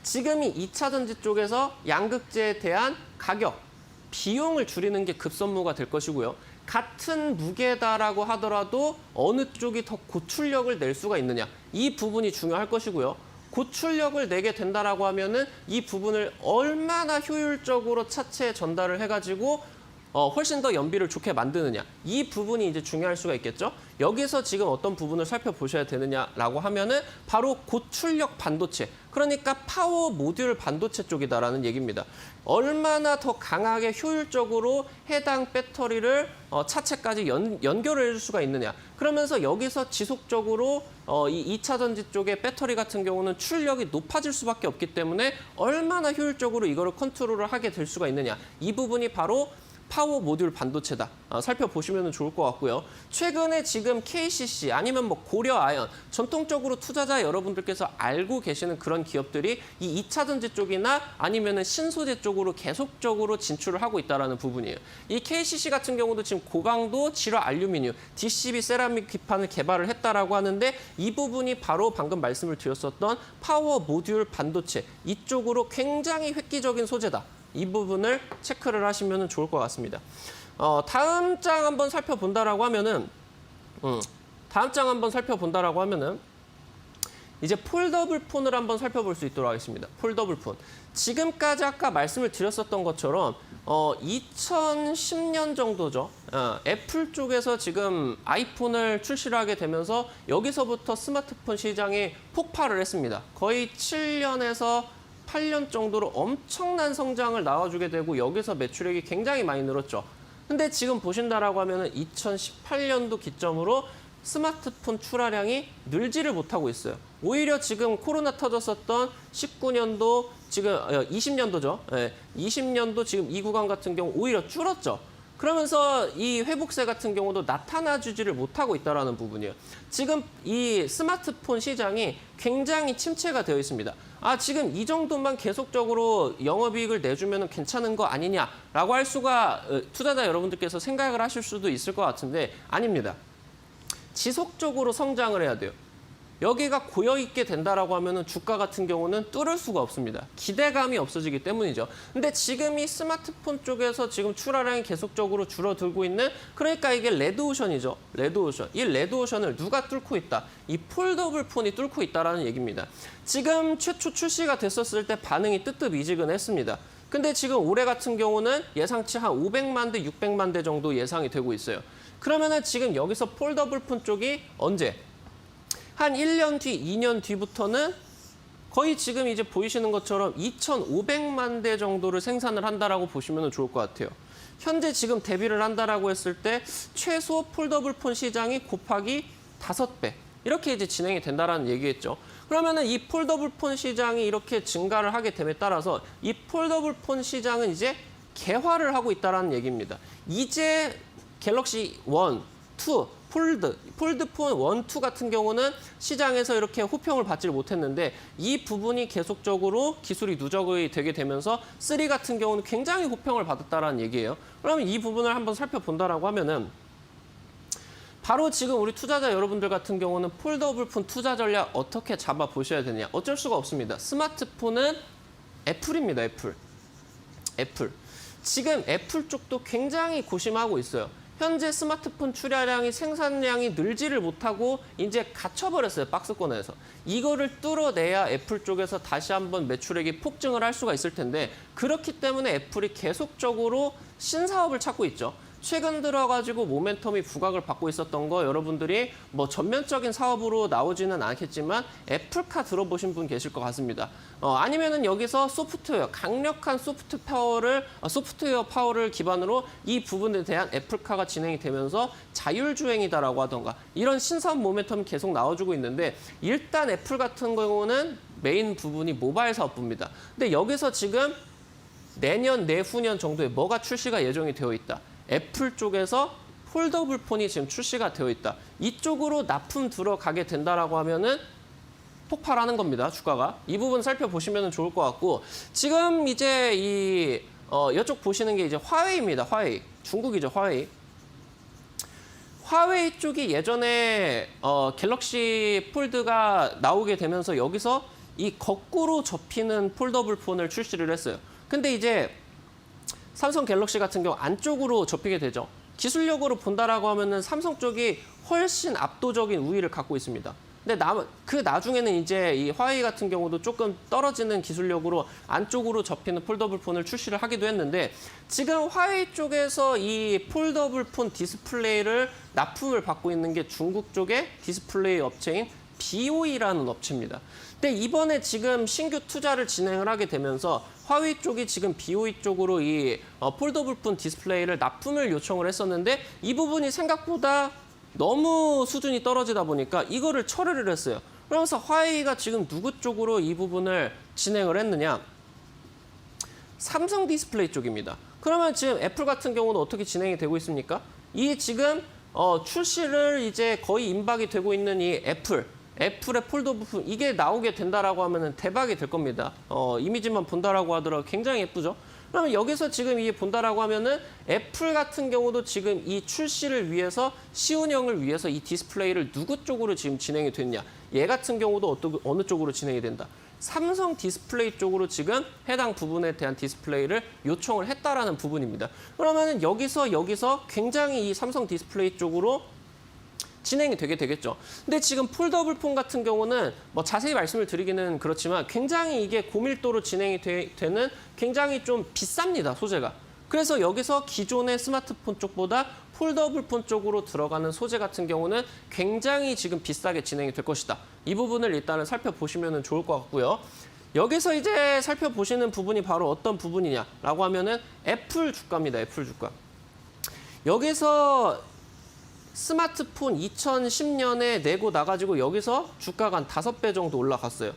Speaker 2: 지금이 2차 전지 쪽에서 양극재에 대한 가격, 비용을 줄이는 게 급선무가 될 것이고요. 같은 무게다라고 하더라도 어느 쪽이 더 고출력을 낼 수가 있느냐. 이 부분이 중요할 것이고요. 고출력을 내게 된다라고 하면은 이 부분을 얼마나 효율적으로 차체에 전달을 해가지고 훨씬 더 연비를 좋게 만드느냐. 이 부분이 이제 중요할 수가 있겠죠. 여기서 지금 어떤 부분을 살펴보셔야 되느냐라고 하면은 바로 고출력 반도체. 그러니까 파워 모듈 반도체 쪽이다라는 얘기입니다. 얼마나 더 강하게 효율적으로 해당 배터리를 차체까지 연결을 해줄 수가 있느냐. 그러면서 여기서 지속적으로 이 2차 전지 쪽의 배터리 같은 경우는 출력이 높아질 수밖에 없기 때문에 얼마나 효율적으로 이거를 컨트롤을 하게 될 수가 있느냐. 이 부분이 바로 파워 모듈 반도체다. 살펴보시면 좋을 것 같고요. 최근에 지금 KCC 아니면 뭐 고려 아연 전통적으로 투자자 여러분들께서 알고 계시는 그런 기업들이 이 2차 전지 쪽이나 아니면은 신소재 쪽으로 계속적으로 진출을 하고 있다라는 부분이에요. 이 KCC 같은 경우도 지금 고강도 질화 알루미늄 DCB 세라믹 기판을 개발을 했다라고 하는데 이 부분이 바로 방금 말씀을 드렸었던 파워 모듈 반도체 이쪽으로 굉장히 획기적인 소재다. 이 부분을 체크를 하시면 좋을 것 같습니다. 다음 장 한번 살펴본다라고 하면은, 이제 폴더블 폰을 한번 살펴볼 수 있도록 하겠습니다. 폴더블 폰. 지금까지 아까 말씀을 드렸었던 것처럼 2010년 정도죠. 애플 쪽에서 지금 아이폰을 출시를 하게 되면서 여기서부터 스마트폰 시장이 폭발을 했습니다. 거의 7년에서 8년 정도로 엄청난 성장을 나와주게 되고 여기서 매출액이 굉장히 많이 늘었죠. 근데 지금 보신다라고 하면은 2018년도 기점으로 스마트폰 출하량이 늘지를 못하고 있어요. 오히려 지금 코로나 터졌었던 19년도, 지금 20년도죠. 20년도 지금 이 구간 같은 경우 오히려 줄었죠. 그러면서 이 회복세 같은 경우도 나타나주지를 못하고 있다는 부분이에요. 지금 이 스마트폰 시장이 굉장히 침체가 되어 있습니다. 지금 이 정도만 계속적으로 영업이익을 내주면 괜찮은 거 아니냐라고 할 수가 투자자 여러분들께서 생각을 하실 수도 있을 것 같은데 아닙니다. 지속적으로 성장을 해야 돼요. 여기가 고여있게 된다라고 하면은 주가 같은 경우는 뚫을 수가 없습니다. 기대감이 없어지기 때문이죠. 근데 지금 이 스마트폰 쪽에서 지금 출하량이 계속적으로 줄어들고 있는, 그러니까 이게 레드오션이죠. 레드오션. 이 레드오션을 누가 뚫고 있다? 이 폴더블 폰이 뚫고 있다라는 얘기입니다. 지금 최초 출시가 됐었을 때 반응이 뜨뜻미지근했습니다. 근데 지금 올해 같은 경우는 예상치 한 500만 대, 600만 대 정도 예상이 되고 있어요. 그러면은 지금 여기서 폴더블 폰 쪽이 언제? 한 1년 뒤, 2년 뒤부터는 거의 지금 이제 보이시는 것처럼 2,500만 대 정도를 생산을 한다라고 보시면 좋을 것 같아요. 현재 지금 대비를 한다라고 했을 때 최소 폴더블 폰 시장이 곱하기 5배 이렇게 이제 진행이 된다라는 얘기겠죠. 그러면은 이 폴더블 폰 시장이 이렇게 증가를 하게 됨에 따라서 이 폴더블 폰 시장은 이제 개화를 하고 있다라는 얘기입니다. 이제 갤럭시 1, 2, 폴드폰 1, 2 같은 경우는 시장에서 이렇게 호평을 받지를 못했는데 이 부분이 계속적으로 기술이 누적이 되게 되면서 3 같은 경우는 굉장히 호평을 받았다라는 얘기예요. 그러면 이 부분을 한번 살펴본다라고 하면은 바로 지금 우리 투자자 여러분들 같은 경우는 폴더블 폰 투자 전략 어떻게 잡아 보셔야 되냐? 어쩔 수가 없습니다. 스마트폰은 애플입니다. 애플. 지금 애플 쪽도 굉장히 고심하고 있어요. 현재 스마트폰 출하량이 생산량이 늘지를 못하고 이제 갇혀버렸어요. 박스권에서. 이거를 뚫어내야 애플 쪽에서 다시 한번 매출액이 폭증을 할 수가 있을 텐데 그렇기 때문에 애플이 계속적으로 신사업을 찾고 있죠. 최근 들어가지고 모멘텀이 부각을 받고 있었던 거 여러분들이 뭐 전면적인 사업으로 나오지는 않겠지만 애플카 들어보신 분 계실 것 같습니다. 아니면은 여기서 소프트웨어, 강력한 소프트웨어 파워를 기반으로 이 부분에 대한 애플카가 진행이 되면서 자율주행이다라고 하던가 이런 신사업 모멘텀이 계속 나와주고 있는데 일단 애플 같은 경우는 메인 부분이 모바일 사업부입니다. 근데 여기서 지금 내년, 내후년 정도에 뭐가 출시가 예정이 되어 있다. 애플 쪽에서 폴더블 폰이 지금 출시가 되어 있다. 이쪽으로 납품 들어가게 된다라고 하면은 폭발하는 겁니다. 주가가. 이 부분 살펴보시면 좋을 것 같고 지금 이제 이쪽 보시는 게 이제 화웨이입니다. 화웨이. 중국이죠. 화웨이. 화웨이 쪽이 예전에 갤럭시 폴드가 나오게 되면서 여기서 이 거꾸로 접히는 폴더블 폰을 출시를 했어요. 근데 이제 삼성 갤럭시 같은 경우 안쪽으로 접히게 되죠. 기술력으로 본다라고 하면은 삼성 쪽이 훨씬 압도적인 우위를 갖고 있습니다. 근데 그 나중에는 이제 이 화웨이 같은 경우도 조금 떨어지는 기술력으로 안쪽으로 접히는 폴더블 폰을 출시를 하기도 했는데 지금 화웨이 쪽에서 이 폴더블 폰 디스플레이를 납품을 받고 있는 게 중국 쪽의 디스플레이 업체인 BOE라는 업체입니다. 근데 이번에 지금 신규 투자를 진행을 하게 되면서 화웨이 쪽이 지금 BOE 쪽으로 이 폴더블 폰 디스플레이를 납품을 요청을 했었는데 이 부분이 생각보다 너무 수준이 떨어지다 보니까 이거를 철회를 했어요. 그러면서 화웨이가 지금 누구 쪽으로 이 부분을 진행을 했느냐? 삼성 디스플레이 쪽입니다. 그러면 지금 애플 같은 경우는 어떻게 진행이 되고 있습니까? 이 지금 출시를 이제 거의 임박이 되고 있는 이 애플의 폴더블 폰 이게 나오게 된다라고 하면은 대박이 될 겁니다. 이미지만 본다라고 하더라도 굉장히 예쁘죠. 그러면 여기서 지금 이게 본다라고 하면은 애플 같은 경우도 지금 이 출시를 위해서 시운영을 위해서 이 디스플레이를 누구 쪽으로 지금 진행이 됐냐? 얘 같은 경우도 어느 쪽으로 진행이 된다? 삼성 디스플레이 쪽으로 지금 해당 부분에 대한 디스플레이를 요청을 했다라는 부분입니다. 그러면은 여기서 굉장히 이 삼성 디스플레이 쪽으로 진행이 되게 되겠죠. 근데 지금 폴더블 폰 같은 경우는 뭐 자세히 말씀을 드리기는 그렇지만 굉장히 이게 고밀도로 진행이 되는 굉장히 좀 비쌉니다, 소재가. 그래서 여기서 기존의 스마트폰 쪽보다 폴더블 폰 쪽으로 들어가는 소재 같은 경우는 굉장히 지금 비싸게 진행이 될 것이다. 이 부분을 일단은 살펴보시면 좋을 것 같고요. 여기서 이제 살펴보시는 부분이 바로 어떤 부분이냐라고 하면은 애플 주가입니다, 애플 주가. 여기서 스마트폰 2010년에 내고 나가지고 여기서 주가가 한 5배 정도 올라갔어요.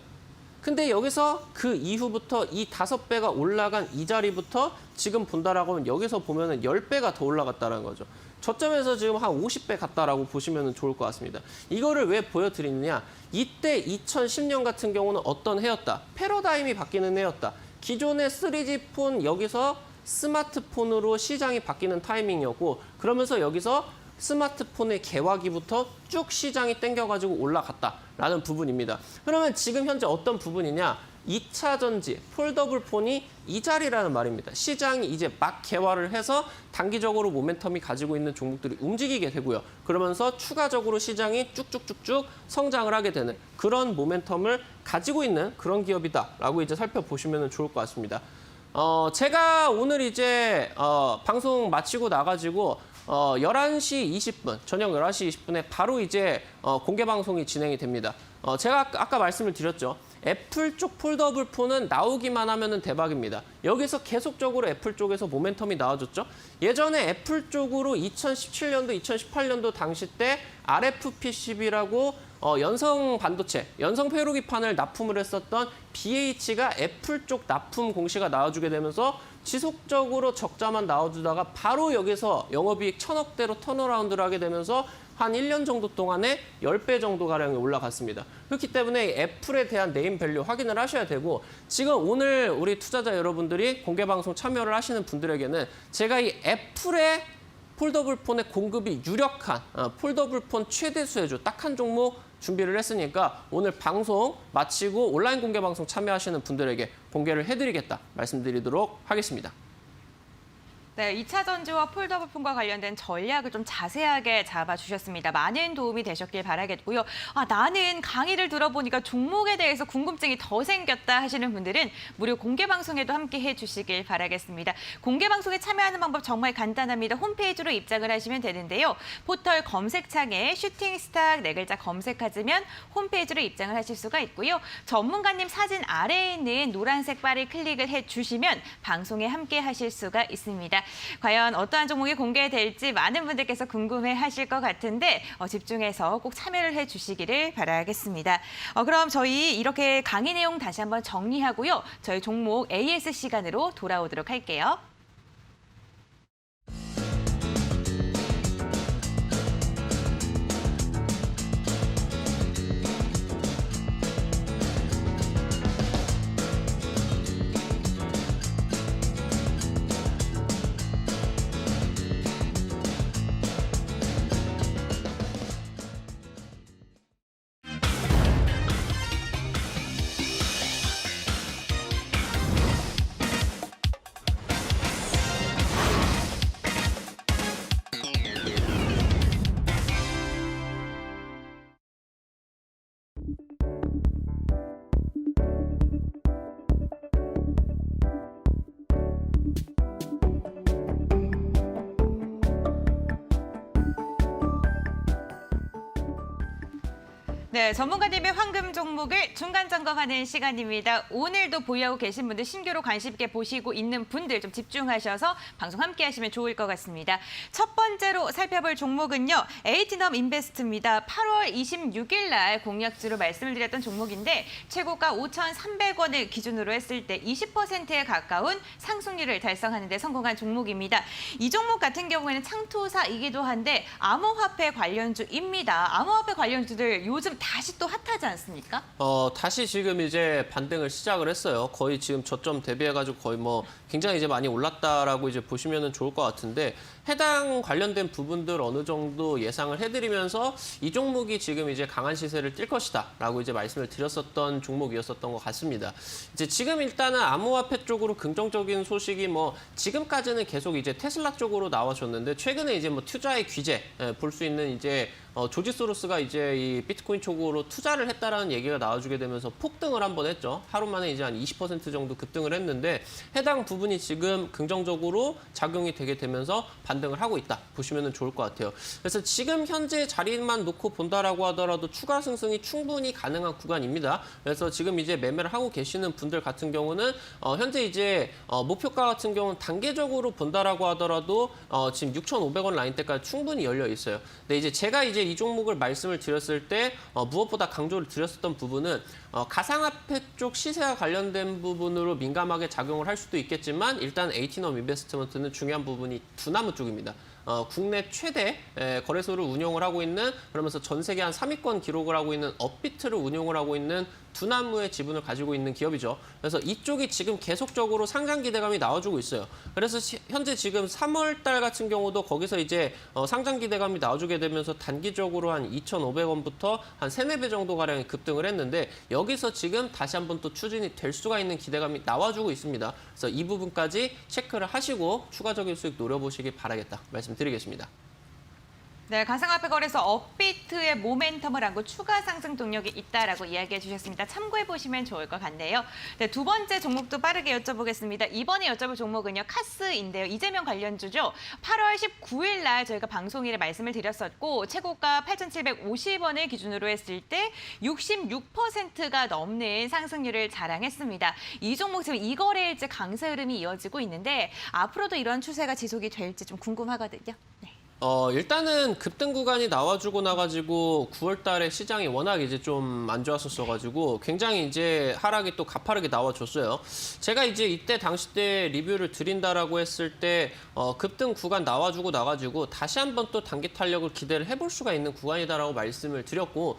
Speaker 2: 근데 여기서 그 이후부터 이 5배가 올라간 이 자리부터 지금 본다라고 하면 여기서 보면은 10배가 더 올라갔다는 거죠. 저점에서 지금 한 50배 갔다라고 보시면 좋을 것 같습니다. 이거를 왜 보여드리느냐? 이때 2010년 같은 경우는 어떤 해였다? 패러다임이 바뀌는 해였다. 기존의 3G 폰 여기서 스마트폰으로 시장이 바뀌는 타이밍이었고 그러면서 여기서 스마트폰의 개화기부터 쭉 시장이 땡겨가지고 올라갔다라는 부분입니다. 그러면 지금 현재 어떤 부분이냐? 2차 전지, 폴더블 폰이 이 자리라는 말입니다. 시장이 이제 막 개화를 해서 단기적으로 모멘텀이 가지고 있는 종목들이 움직이게 되고요. 그러면서 추가적으로 시장이 쭉쭉쭉쭉 성장을 하게 되는 그런 모멘텀을 가지고 있는 그런 기업이다라고 이제 살펴보시면 좋을 것 같습니다. 제가 오늘 이제 방송 마치고 나가지고 11시 20분, 저녁 11시 20분에 바로 이제 공개 방송이 진행이 됩니다. 제가 아까 말씀을 드렸죠. 애플 쪽 폴더블 폰은 나오기만 하면 대박입니다. 여기서 계속적으로 애플 쪽에서 모멘텀이 나와줬죠. 예전에 애플 쪽으로 2017년도, 2018년도 당시 때 RFPCB라고 연성 반도체, 연성 회로기판을 납품을 했었던 BH가 애플 쪽 납품 공시가 나와주게 되면서 지속적으로 적자만 나와주다가 바로 여기서 영업이익 1,000억대로 턴어라운드를 하게 되면서 한 1년 정도 동안에 10배 정도 가량이 올라갔습니다. 그렇기 때문에 애플에 대한 네임 밸류 확인을 하셔야 되고 지금 오늘 우리 투자자 여러분들이 공개 방송 참여를 하시는 분들에게는 제가 이 애플의 폴더블 폰의 공급이 유력한 폴더블 폰 최대 수혜주 딱 한 종목 준비를 했으니까 오늘 방송 마치고 온라인 공개 방송 참여하시는 분들에게 공개를 해드리겠다 말씀드리도록 하겠습니다.
Speaker 1: 네, 2차 전지와 폴더블 폰과 관련된 전략을 좀 자세하게 잡아주셨습니다. 많은 도움이 되셨길 바라겠고요. 나는 강의를 들어보니까 종목에 대해서 궁금증이 더 생겼다 하시는 분들은 무료 공개 방송에도 함께 해주시길 바라겠습니다. 공개 방송에 참여하는 방법 정말 간단합니다. 홈페이지로 입장을 하시면 되는데요. 포털 검색창에 슈팅스탁 4글자 검색하시면 홈페이지로 입장을 하실 수가 있고요. 전문가님 사진 아래에 있는 노란색 바를 클릭을 해주시면 방송에 함께 하실 수가 있습니다. 과연 어떠한 종목이 공개될지 많은 분들께서 궁금해하실 것 같은데 집중해서 꼭 참여를 해주시기를 바라겠습니다. 그럼 저희 이렇게 강의 내용 다시 한번 정리하고요. 저희 종목 AS 시간으로 돌아오도록 할게요. 네, 전문가님의 황금 종목을 중간 점검하는 시간입니다. 오늘도 보유하고 계신 분들, 신규로 관심 있게 보시고 있는 분들 좀 집중하셔서 방송 함께 하시면 좋을 것 같습니다. 첫 번째로 살펴볼 종목은요. 에이티넘 인베스트입니다. 8월 26일 날 공약주로 말씀을 드렸던 종목인데 최고가 5,300원을 기준으로 했을 때 20%에 가까운 상승률을 달성하는 데 성공한 종목입니다. 이 종목 같은 경우에는 창투사이기도 한데 암호화폐 관련주입니다. 암호화폐 관련주들 요즘 다시 또 핫하지 않습니까?
Speaker 2: 다시 지금 이제 반등을 시작을 했어요. 거의 지금 저점 대비해가지고 거의 뭐 굉장히 이제 많이 올랐다라고 이제 보시면 좋을 것 같은데 해당 관련된 부분들 어느 정도 예상을 해드리면서 이 종목이 지금 이제 강한 시세를 띌 것이다라고 이제 말씀을 드렸었던 종목이었었던 것 같습니다. 이제 지금 일단은 암호화폐 쪽으로 긍정적인 소식이 뭐 지금까지는 계속 이제 테슬라 쪽으로 나와줬는데 최근에 이제 뭐 투자의 규제 볼 수 있는 이제 조지 소로스가 이제 이 비트코인 쪽으로 투자를 했다라는 얘기가 나와주게 되면서 폭등을 한번 했죠. 하루 만에 이제 한 20% 정도 급등을 했는데 해당 부분이 지금 긍정적으로 작용이 되게 되면서 반등을 하고 있다 보시면 좋을 것 같아요. 그래서 지금 현재 자리만 놓고 본다라고 하더라도 추가 상승이 충분히 가능한 구간입니다. 그래서 지금 이제 매매를 하고 계시는 분들 같은 경우는 현재 이제 목표가 같은 경우는 단계적으로 본다라고 하더라도 지금 6,500원 라인대까지 충분히 열려 있어요. 근데 이제 제가 이제 이 종목을 말씀을 드렸을 때 무엇보다 강조를 드렸었던 부분은 가상화폐 쪽 시세와 관련된 부분으로 민감하게 작용을 할 수도 있겠지만 일단 에이티넘 인베스트먼트는 중요한 부분이 두나무 쪽입니다. 국내 최대 거래소를 운영을 하고 있는, 그러면서 전 세계 한 3위권 기록을 하고 있는 업비트를 운영을 하고 있는 두나무의 지분을 가지고 있는 기업이죠. 그래서 이쪽이 지금 계속적으로 상장 기대감이 나와주고 있어요. 그래서 현재 지금 3월 달 같은 경우도 거기서 이제 상장 기대감이 나와주게 되면서 단기적으로 한 2,500원부터 한 3, 4배 정도 가량이 급등을 했는데, 여기서 지금 다시 한번 또 추진이 될 수가 있는 기대감이 나와주고 있습니다. 그래서 이 부분까지 체크를 하시고 추가적인 수익 노려보시기 바라겠다 말씀드리겠습니다.
Speaker 1: 네, 가상화폐 거래소 업비트의 모멘텀을 안고 추가 상승 동력이 있다라고 이야기해 주셨습니다. 참고해 보시면 좋을 것 같네요. 네, 두 번째 종목도 빠르게 여쭤보겠습니다. 이번에 여쭤볼 종목은요, 카스인데요. 이재명 관련주죠. 8월 19일 날 저희가 방송일에 말씀을 드렸었고, 최고가 8,750원을 기준으로 했을 때 66%가 넘는 상승률을 자랑했습니다. 이 종목 지금 이 거래일째 강세 흐름이 이어지고 있는데, 앞으로도 이런 추세가 지속이 될지 좀 궁금하거든요. 네.
Speaker 2: 일단은 급등 구간이 나와주고 나가지고 9월 달에 시장이 워낙 이제 좀 안 좋았었어가지고 굉장히 이제 하락이 또 가파르게 나와줬어요. 제가 이제 이때 당시 때 리뷰를 드린다라고 했을 때 급등 구간 나와주고 나가지고 다시 한번 또 단기 탄력을 기대를 해볼 수가 있는 구간이다라고 말씀을 드렸고,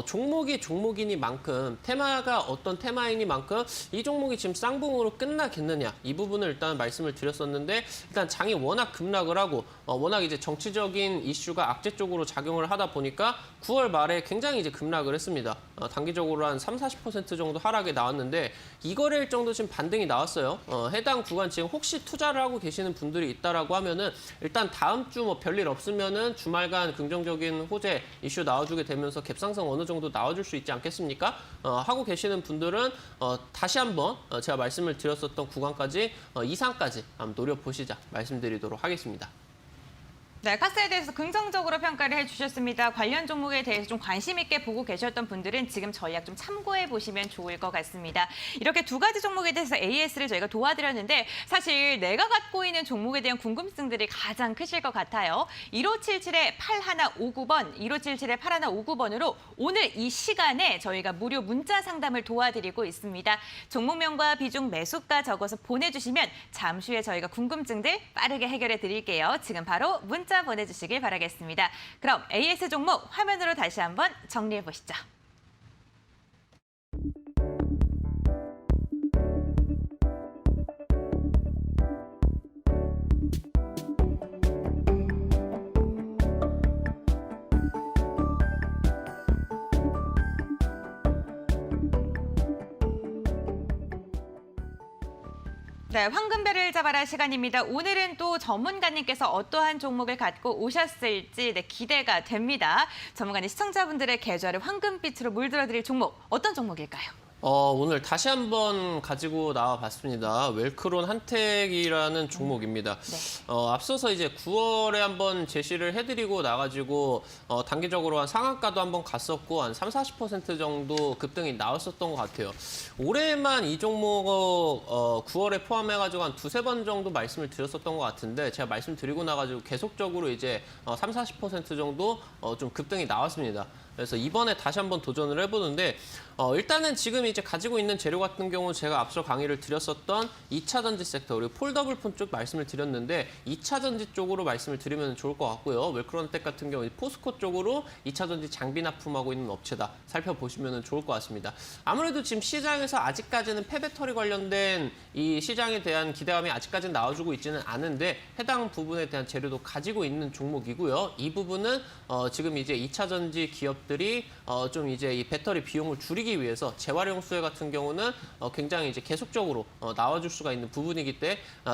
Speaker 2: 종목이 종목이니만큼 테마가 어떤 테마이니만큼 이 종목이 지금 쌍봉으로 끝나겠느냐, 이 부분을 일단 말씀을 드렸었는데, 일단 장이 워낙 급락을 하고 워낙 이제 정치적인 이슈가 악재 쪽으로 작용을 하다 보니까 9월 말에 굉장히 이제 급락을 했습니다. 단기적으로 한 30-40% 정도 하락이 나왔는데, 이 거래일 정도 지금 반등이 나왔어요. 해당 구간 지금 혹시 투자를 하고 계시는 분들이 있다라고 하면은 일단 다음 주 뭐 별일 없으면은 주말간 긍정적인 호재 이슈 나와주게 되면서 갭상승 어느 정도 나와줄 수 있지 않겠습니까? 하고 계시는 분들은 다시 한번 제가 말씀을 드렸었던 구간까지 이상까지 한번 노려보시자 말씀드리도록 하겠습니다.
Speaker 1: 네, 카스에 대해서 긍정적으로 평가를 해주셨습니다. 관련 종목에 대해서 좀 관심 있게 보고 계셨던 분들은 지금 전략 좀 참고해 보시면 좋을 것 같습니다. 이렇게 두 가지 종목에 대해서 AS를 저희가 도와드렸는데, 사실 내가 갖고 있는 종목에 대한 궁금증들이 가장 크실 것 같아요. 1577-8159번, 1577-8159번으로 오늘 이 시간에 저희가 무료 문자 상담을 도와드리고 있습니다. 종목명과 비중, 매수가 적어서 보내주시면 잠시 후에 저희가 궁금증들 빠르게 해결해 드릴게요. 지금 바로 문자 보내주시길 바라겠습니다. 그럼 AS 종목 화면으로 다시 한번 정리해 보시죠. 네, 황금별을 잡아라 시간입니다. 오늘은 또 전문가님께서 어떠한 종목을 갖고 오셨을지 기대가 됩니다. 전문가님, 시청자분들의 계좌를 황금빛으로 물들어드릴 종목, 어떤 종목일까요?
Speaker 2: 오늘 다시 한번 가지고 나와봤습니다. 웰크론 한택이라는 종목입니다.
Speaker 1: 네.
Speaker 2: 앞서서 이제 9월에 한번 제시를 해드리고 나가지고 단기적으로 한 상한가도 한번 갔었고 한 30-40% 정도 급등이 나왔었던 것 같아요. 올해만 이 종목 9월에 포함해가지고 한 2-3번 정도 말씀을 드렸었던 것 같은데, 제가 말씀드리고 나가지고 계속적으로 이제 30-40% 정도 좀 급등이 나왔습니다. 그래서 이번에 다시 한번 도전을 해보는데, 일단은 지금 이제 가지고 있는 재료 같은 경우 제가 앞서 강의를 드렸었던 2차 전지 섹터, 그리고 폴더블 폰 쪽 말씀을 드렸는데 2차 전지 쪽으로 말씀을 드리면 좋을 것 같고요. 웰크론텍 같은 경우 포스코 쪽으로 2차 전지 장비 납품하고 있는 업체다 살펴보시면 좋을 것 같습니다. 아무래도 지금 시장에서 아직까지는 폐배터리 관련된 이 시장에 대한 기대감이 아직까지는 나와주고 있지는 않은데, 해당 부분에 대한 재료도 가지고 있는 종목이고요. 이 부분은 지금 이제 2차 전지 기업들이 좀 이제 이 배터리 비용을 줄이기 위해서 재활용 수혜 같은 경우는 굉장히 이제 계속적으로 나와줄 수가 있는 부분이기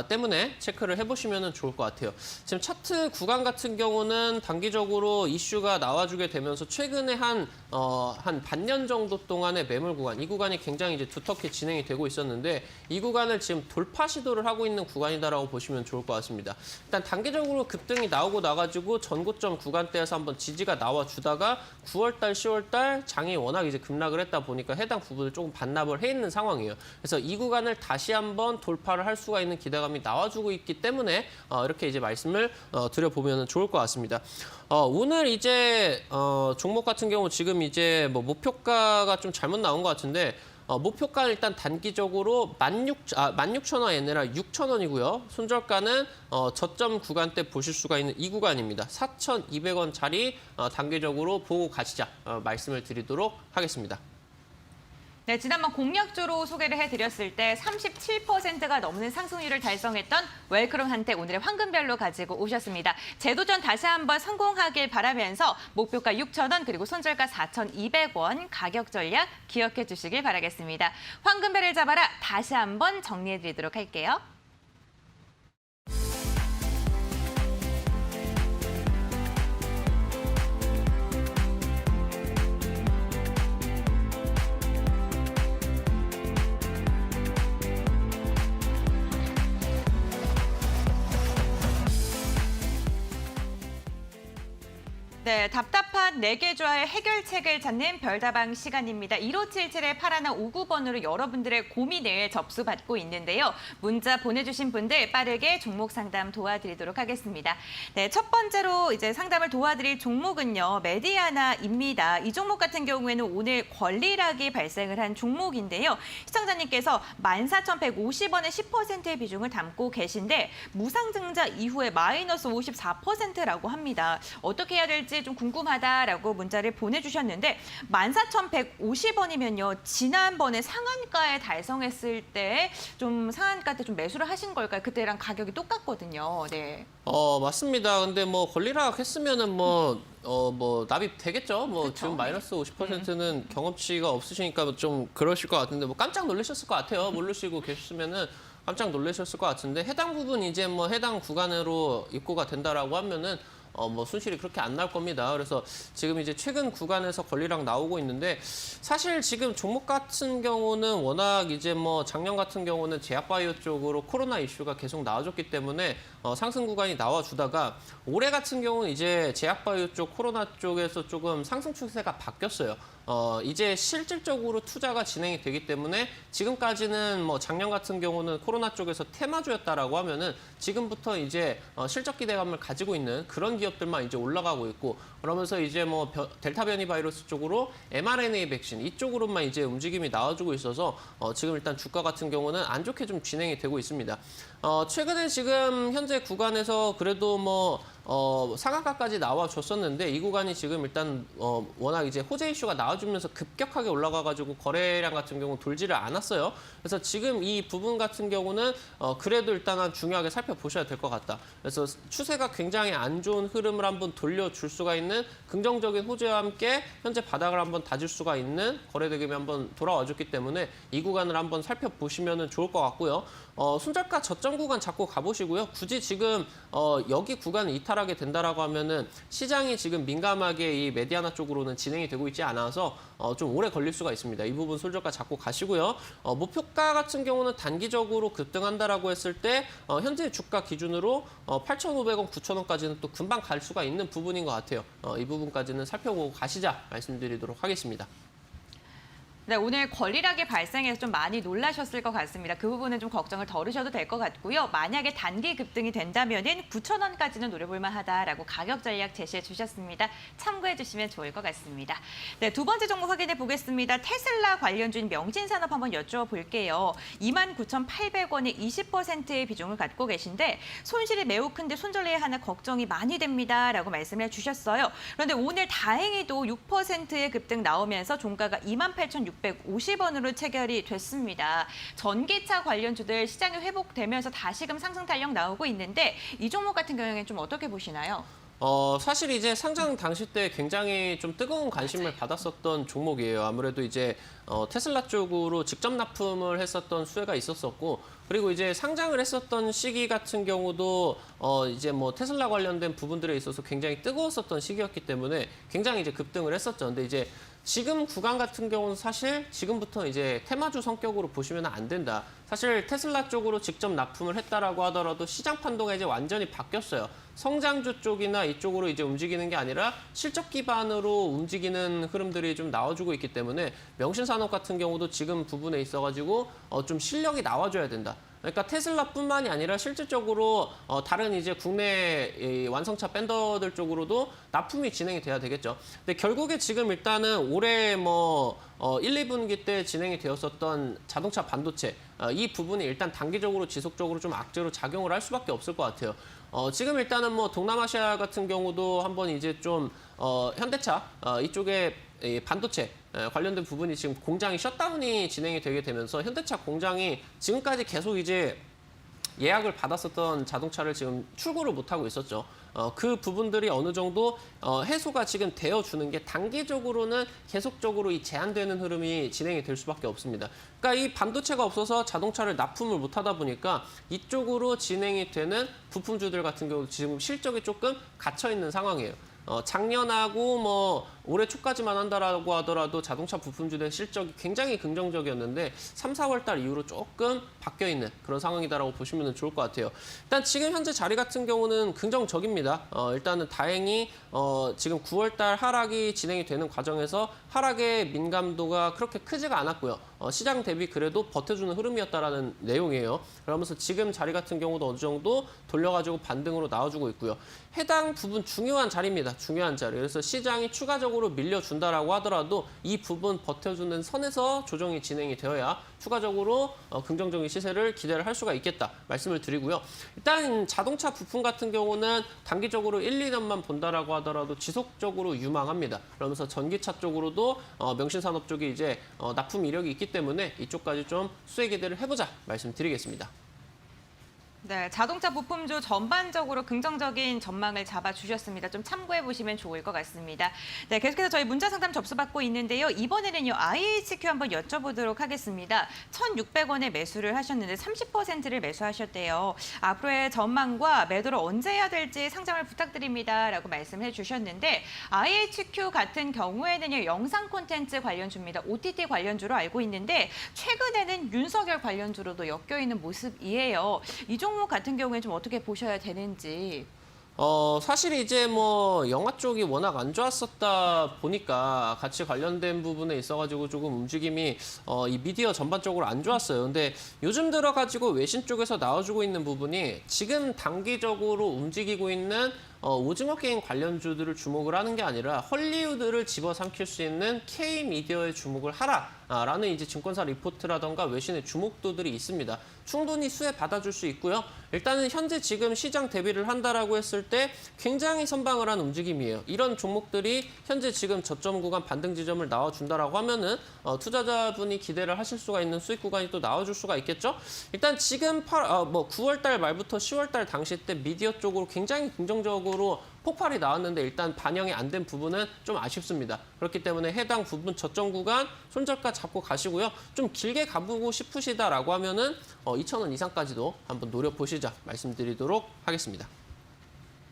Speaker 2: 때문에 체크를 해보시면 좋을 것 같아요. 지금 차트 구간 같은 경우는 단기적으로 이슈가 나와주게 되면서 최근에 한 반년 정도 동안의 매물 구간, 이 구간이 굉장히 이제 두텁게 진행이 되고 있었는데, 이 구간을 지금 돌파 시도를 하고 있는 구간이다라고 보시면 좋을 것 같습니다. 일단 단기적으로 급등이 나오고 나가지고 전고점 구간대에서 한번 지지가 나와주다가 9월달, 10월달 장이 워낙 이제 급락을 했다 보니까 해당 부분을 조금 반납을 해 있는 상황이에요. 그래서 이 구간을 다시 한번 돌파를 할 수가 있는 기대감이 나와주고 있기 때문에 이렇게 이제 말씀을 드려보면 좋을 것 같습니다. 오늘 이제 종목 같은 경우 지금 이제 뭐 목표가가 좀 잘못 나온 것 같은데, 목표가는 일단 단기적으로 16,000원 아니라 6,000원이고요. 손절가는 저점 구간 때 보실 수가 있는 이 구간입니다. 4,200원짜리 단기적으로 보고 가시자 말씀을 드리도록 하겠습니다.
Speaker 1: 네, 지난번 공략주로 소개를 해드렸을 때 37%가 넘는 상승률을 달성했던 웰크롬 한테 오늘의 황금별로 가지고 오셨습니다. 재도전 다시 한번 성공하길 바라면서 목표가 6,000원 그리고 손절가 4,200원 가격 전략 기억해 주시길 바라겠습니다. 황금별을 잡아라 다시 한번 정리해드리도록 할게요. 네, 답답한 4개좌의 해결책을 찾는 별다방 시간입니다. 1577-8159번으로 여러분들의 고민을 접수받고 있는데요. 문자 보내주신 분들 빠르게 종목 상담 도와드리도록 하겠습니다. 네, 첫 번째로 이제 상담을 도와드릴 종목은요. 메디아나입니다. 이 종목 같은 경우에는 오늘 권리락이 발생을 한 종목인데요. 시청자님께서 14,150원의 10%의 비중을 담고 계신데 무상증자 이후에 마이너스 54%라고 합니다. 어떻게 해야 될지 좀 궁금하다라고 문자를 보내주셨는데 14,150원이면요. 지난번에 상한가에 달성했을 때 좀 상한가 때 좀 매수를 하신 걸까요? 그때랑 가격이 똑같거든요. 네.
Speaker 2: 맞습니다. 근데 뭐 권리락 했으면은 뭐 납입 되겠죠. 뭐
Speaker 1: 그쵸.
Speaker 2: 지금 마이너스 50%는 경험치가 없으시니까 좀 그러실 것 같은데 뭐 깜짝 놀라셨을 것 같아요. 모르시고 계셨으면은 깜짝 놀라셨을 것 같은데 해당 부분 이제 뭐 해당 구간으로 입고가 된다라고 하면은 뭐 순실이 그렇게 안 나올 겁니다. 그래서 지금 이제 최근 구간에서 권리락 나오고 있는데 사실 지금 종목 같은 경우는 워낙 이제 뭐 작년 같은 경우는 제약바이오 쪽으로 코로나 이슈가 계속 나와줬기 때문에 상승 구간이 나와주다가 올해 같은 경우는 이제 제약바이오 쪽 코로나 쪽에서 조금 상승 추세가 바뀌었어요. 이제 실질적으로 투자가 진행이 되기 때문에 지금까지는 뭐 작년 같은 경우는 코로나 쪽에서 테마주였다라고 하면은 지금부터 이제 실적 기대감을 가지고 있는 그런 기업들만 이제 올라가고 있고 그러면서 이제 뭐 델타 변이 바이러스 쪽으로 mRNA 백신 이쪽으로만 이제 움직임이 나와주고 있어서 지금 일단 주가 같은 경우는 안 좋게 좀 진행이 되고 있습니다. 최근에 지금 현재 구간에서 그래도 뭐 상한가까지 나와줬었는데 이 구간이 지금 일단 워낙 이제 호재 이슈가 나와주면서 급격하게 올라가가지고 거래량 같은 경우 돌지를 않았어요. 그래서 지금 이 부분 같은 경우는 그래도 일단은 중요하게 살펴보셔야 될 것 같다. 그래서 추세가 굉장히 안 좋은 흐름을 한번 돌려줄 수가 있는 긍정적인 호재와 함께 현재 바닥을 한번 다질 수가 있는 거래 대금이 한번 돌아와줬기 때문에 이 구간을 한번 살펴보시면 좋을 것 같고요. 손절가 저점 구간 잡고 가보시고요. 굳이 지금 여기 구간을 이탈하게 된다라고 하면은 시장이 지금 민감하게 이 메디아나 쪽으로는 진행이 되고 있지 않아서 좀 오래 걸릴 수가 있습니다. 이 부분 손절가 잡고 가시고요. 목표가 같은 경우는 단기적으로 급등한다라고 했을 때 현재 주가 기준으로 8,500원, 9,000원까지는 또 금방 갈 수가 있는 부분인 것 같아요. 이 부분까지는 살펴보고 가시자 말씀드리도록 하겠습니다.
Speaker 1: 네, 오늘 권리락이 발생해서 좀 많이 놀라셨을 것 같습니다. 그 부분은 좀 걱정을 덜으셔도 될 것 같고요. 만약에 단기 급등이 된다면은 9,000원까지는 노려볼 만하다라고 가격 전략 제시해 주셨습니다. 참고해 주시면 좋을 것 같습니다. 네, 두 번째 종목 확인해 보겠습니다. 테슬라 관련주인 명진산업 한번 여쭤볼게요. 29,800원에 20%의 비중을 갖고 계신데 손실이 매우 큰데 손절해야 하나 걱정이 많이 됩니다라고 말씀해 주셨어요. 그런데 오늘 다행히도 6%의 급등 나오면서 종가가 28,650원으로 체결이 됐습니다. 전기차 관련주들 시장이 회복되면서 다시금 상승 탄력 나오고 있는데 이 종목 같은 경우에는 좀 어떻게 보시나요?
Speaker 2: 사실 이제 상장 당시 때 굉장히 좀 뜨거운 관심을 받았었던 종목이에요. 아무래도 이제 테슬라 쪽으로 직접 납품을 했었던 수혜가 있었었고, 그리고 이제 상장을 했었던 시기 같은 경우도 이제 뭐 테슬라 관련된 부분들에 있어서 굉장히 뜨거웠었던 시기였기 때문에 굉장히 이제 급등을 했었죠. 근데 이제 지금 구간 같은 경우는 사실 지금부터 이제 테마주 성격으로 보시면 안 된다. 사실 테슬라 쪽으로 직접 납품을 했다라고 하더라도 시장 판도가 이제 완전히 바뀌었어요. 성장주 쪽이나 이쪽으로 이제 움직이는 게 아니라 실적 기반으로 움직이는 흐름들이 좀 나와주고 있기 때문에 명신산업 같은 경우도 지금 부분에 있어가지고 좀 실력이 나와줘야 된다. 그러니까 테슬라뿐만이 아니라 실질적으로 다른 이제 국내 이 완성차 밴더들 쪽으로도 납품이 진행이 돼야 되겠죠. 근데 결국에 지금 일단은 올해 뭐 1, 2분기 때 진행이 되었었던 자동차 반도체 이 부분이 일단 단기적으로 지속적으로 좀 악재로 작용을 할 수밖에 없을 것 같아요. 지금 일단은 뭐 동남아시아 같은 경우도 한번 이제 좀 현대차 이쪽에 이 반도체 관련된 부분이 지금 공장이 셧다운이 진행이 되게 되면서 현대차 공장이 지금까지 계속 이제 예약을 받았었던 자동차를 지금 출고를 못하고 있었죠. 그 부분들이 어느 정도 해소가 지금 되어주는 게 단기적으로는 계속적으로 이 제한되는 흐름이 진행이 될 수밖에 없습니다. 그러니까 이 반도체가 없어서 자동차를 납품을 못하다 보니까 이쪽으로 진행이 되는 부품주들 같은 경우 지금 실적이 조금 갇혀있는 상황이에요. 작년하고 뭐 올해 초까지만 한다라고 하더라도 자동차 부품주의 실적이 굉장히 긍정적이었는데 3, 4월 달 이후로 조금 바뀌어 있는 그런 상황이다라고 보시면 좋을 것 같아요. 일단 지금 현재 자리 같은 경우는 긍정적입니다. 일단은 다행히 지금 9월 달 하락이 진행이 되는 과정에서 하락의 민감도가 그렇게 크지가 않았고요. 시장 대비 그래도 버텨주는 흐름이었다라는 내용이에요. 그러면서 지금 자리 같은 경우도 어느 정도 돌려가지고 반등으로 나와주고 있고요. 해당 부분 중요한 자리입니다. 중요한 자리. 그래서 시장이 추가적으로 밀려준다라고 하더라도 이 부분 버텨주는 선에서 조정이 진행이 되어야 추가적으로 긍정적인 시세를 기대를 할 수가 있겠다 말씀을 드리고요. 일단 자동차 부품 같은 경우는 단기적으로 1, 2년만 본다라고 하더라도 지속적으로 유망합니다. 그러면서 전기차 쪽으로도 명신산업 쪽이 이제 납품 이력이 있기 때문에 이쪽까지 좀 수혜 기대를 해보자 말씀드리겠습니다.
Speaker 1: 네, 자동차 부품주 전반적으로 긍정적인 전망을 잡아주셨습니다. 좀 참고해 보시면 좋을 것 같습니다. 네, 계속해서 저희 문자 상담 접수받고 있는데요. 이번에는요, IHQ 한번 여쭤보도록 하겠습니다. 1,600원에 매수를 하셨는데 30%를 매수하셨대요. 앞으로의 전망과 매도를 언제 해야 될지 상담을 부탁드립니다. 라고 말씀해 주셨는데 IHQ 같은 경우에는요, 영상 콘텐츠 관련주입니다. OTT 관련주로 알고 있는데 최근에는 윤석열 관련주로도 엮여있는 모습이에요. 이 종목 같은 경우에 좀 어떻게 보셔야 되는지.
Speaker 2: 사실 이제 뭐 영화 쪽이 워낙 안 좋았었다 보니까 같이 관련된 부분에 있어가지고 조금 움직임이 이 미디어 전반적으로 안 좋았어요. 근데 요즘 들어가지고 외신 쪽에서 나와주고 있는 부분이 지금 단기적으로 움직이고 있는 오징어 게임 관련주들을 주목을 하는 게 아니라 헐리우드를 집어삼킬 수 있는 K-미디어에 주목을 하라라는 이제 증권사 리포트라던가 외신의 주목도들이 있습니다. 충분히 수혜 받아줄 수 있고요. 일단은 현재 지금 시장 대비를 한다라고 했을 때 굉장히 선방을 한 움직임이에요. 이런 종목들이 현재 지금 저점 구간 반등 지점을 나와준다라고 하면은 투자자분이 기대를 하실 수가 있는 수익 구간이 또 나와줄 수가 있겠죠. 일단 지금 9월 달 말부터 10월 달 당시 때 미디어 쪽으로 굉장히 긍정적으로 폭발이 나왔는데 일단 반영이 안 된 부분은 좀 아쉽습니다. 그렇기 때문에 해당 부분 저점 구간 손절가 잡고 가시고요. 좀 길게 가보고 싶으시다라고 하면은 2,000원 이상까지도 한번 노려보시자 말씀드리도록 하겠습니다.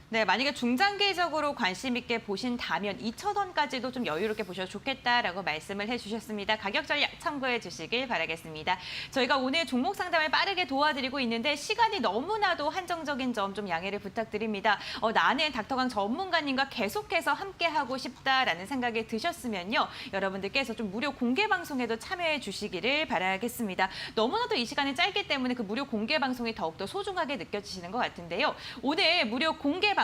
Speaker 1: 네, 만약에 중장기적으로 관심 있게 보신다면 2,000원까지도 좀 여유롭게 보셔도 좋겠다라고 말씀을 해주셨습니다. 가격 전략 참고해 주시길 바라겠습니다. 저희가 오늘 종목 상담을 빠르게 도와드리고 있는데 시간이 너무나도 한정적인 점 좀 양해를 부탁드립니다. 나는 닥터강 전문가님과 계속해서 함께하고 싶다라는 생각이 드셨으면요. 여러분들께서 좀 무료 공개 방송에도 참여해 주시기를 바라겠습니다. 너무나도 이 시간이 짧기 때문에 그 무료 공개 방송이 더욱더 소중하게 느껴지시는 것 같은데요. 오늘 무료 공개 방송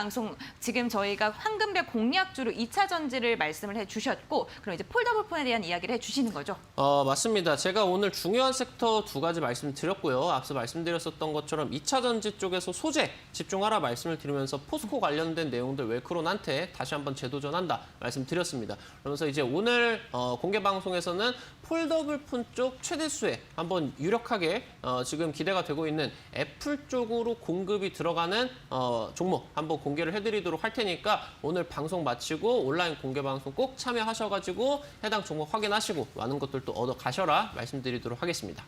Speaker 1: 지금 저희가 황금별 공략주로 2차 전지를 말씀을 해주셨고 그럼 이제 폴더블폰에 대한 이야기를 해주시는 거죠?
Speaker 2: 맞습니다. 제가 오늘 중요한 섹터 두 가지 말씀드렸고요. 앞서 말씀드렸었던 것처럼 2차 전지 쪽에서 소재 집중하라 말씀을 드리면서 포스코 관련된 내용들 웰크론한테 다시 한번 재도전한다 말씀드렸습니다. 그러면서 이제 오늘 공개 방송에서는 폴더블폰 쪽 최대 수혜 한번 유력하게 지금 기대가 되고 있는 애플 쪽으로 공급이 들어가는 종목 한번 공개를 해드리도록 할 테니까 오늘 방송 마치고 온라인 공개 방송 꼭 참여하셔가지고 해당 종목 확인하시고 많은 것들도 얻어 가셔라 말씀드리도록 하겠습니다.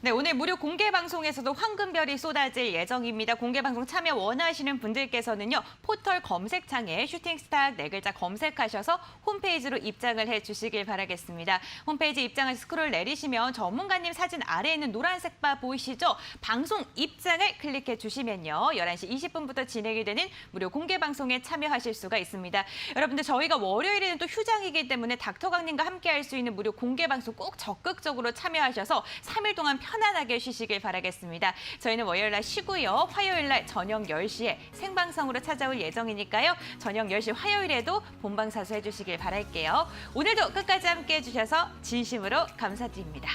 Speaker 1: 네, 오늘 무료 공개 방송에서도 황금별이 쏟아질 예정입니다. 공개 방송 참여 원하시는 분들께서는요. 포털 검색창에 슈팅스탁 4글자 검색하셔서 홈페이지로 입장을 해주시길 바라겠습니다. 홈페이지 입장을 스크롤 내리시면 전문가님 사진 아래에 있는 노란색 바 보이시죠? 방송 입장을 클릭해 주시면요. 11시 20분부터 진행이 되는 무료 공개 방송에 참여하실 수가 있습니다. 여러분들 저희가 월요일에는 또 휴장이기 때문에 닥터강님과 함께할 수 있는 무료 공개 방송 꼭 적극적으로 참여하셔서 3일 동안 편안하게 쉬시길 바라겠습니다. 저희는 월요일 날 쉬고요. 화요일 날 저녁 10시에 생방송으로 찾아올 예정이니까요. 저녁 10시 화요일에도 본방사수 해주시길 바랄게요. 오늘도 끝까지 함께해 주셔서 진심으로 감사드립니다.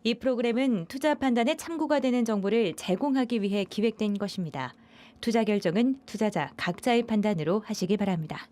Speaker 1: 이 프로그램은 투자 판단에 참고가 되는 정보를 제공하기 위해 기획된 것입니다. 투자 결정은 투자자 각자의 판단으로 하시기 바랍니다.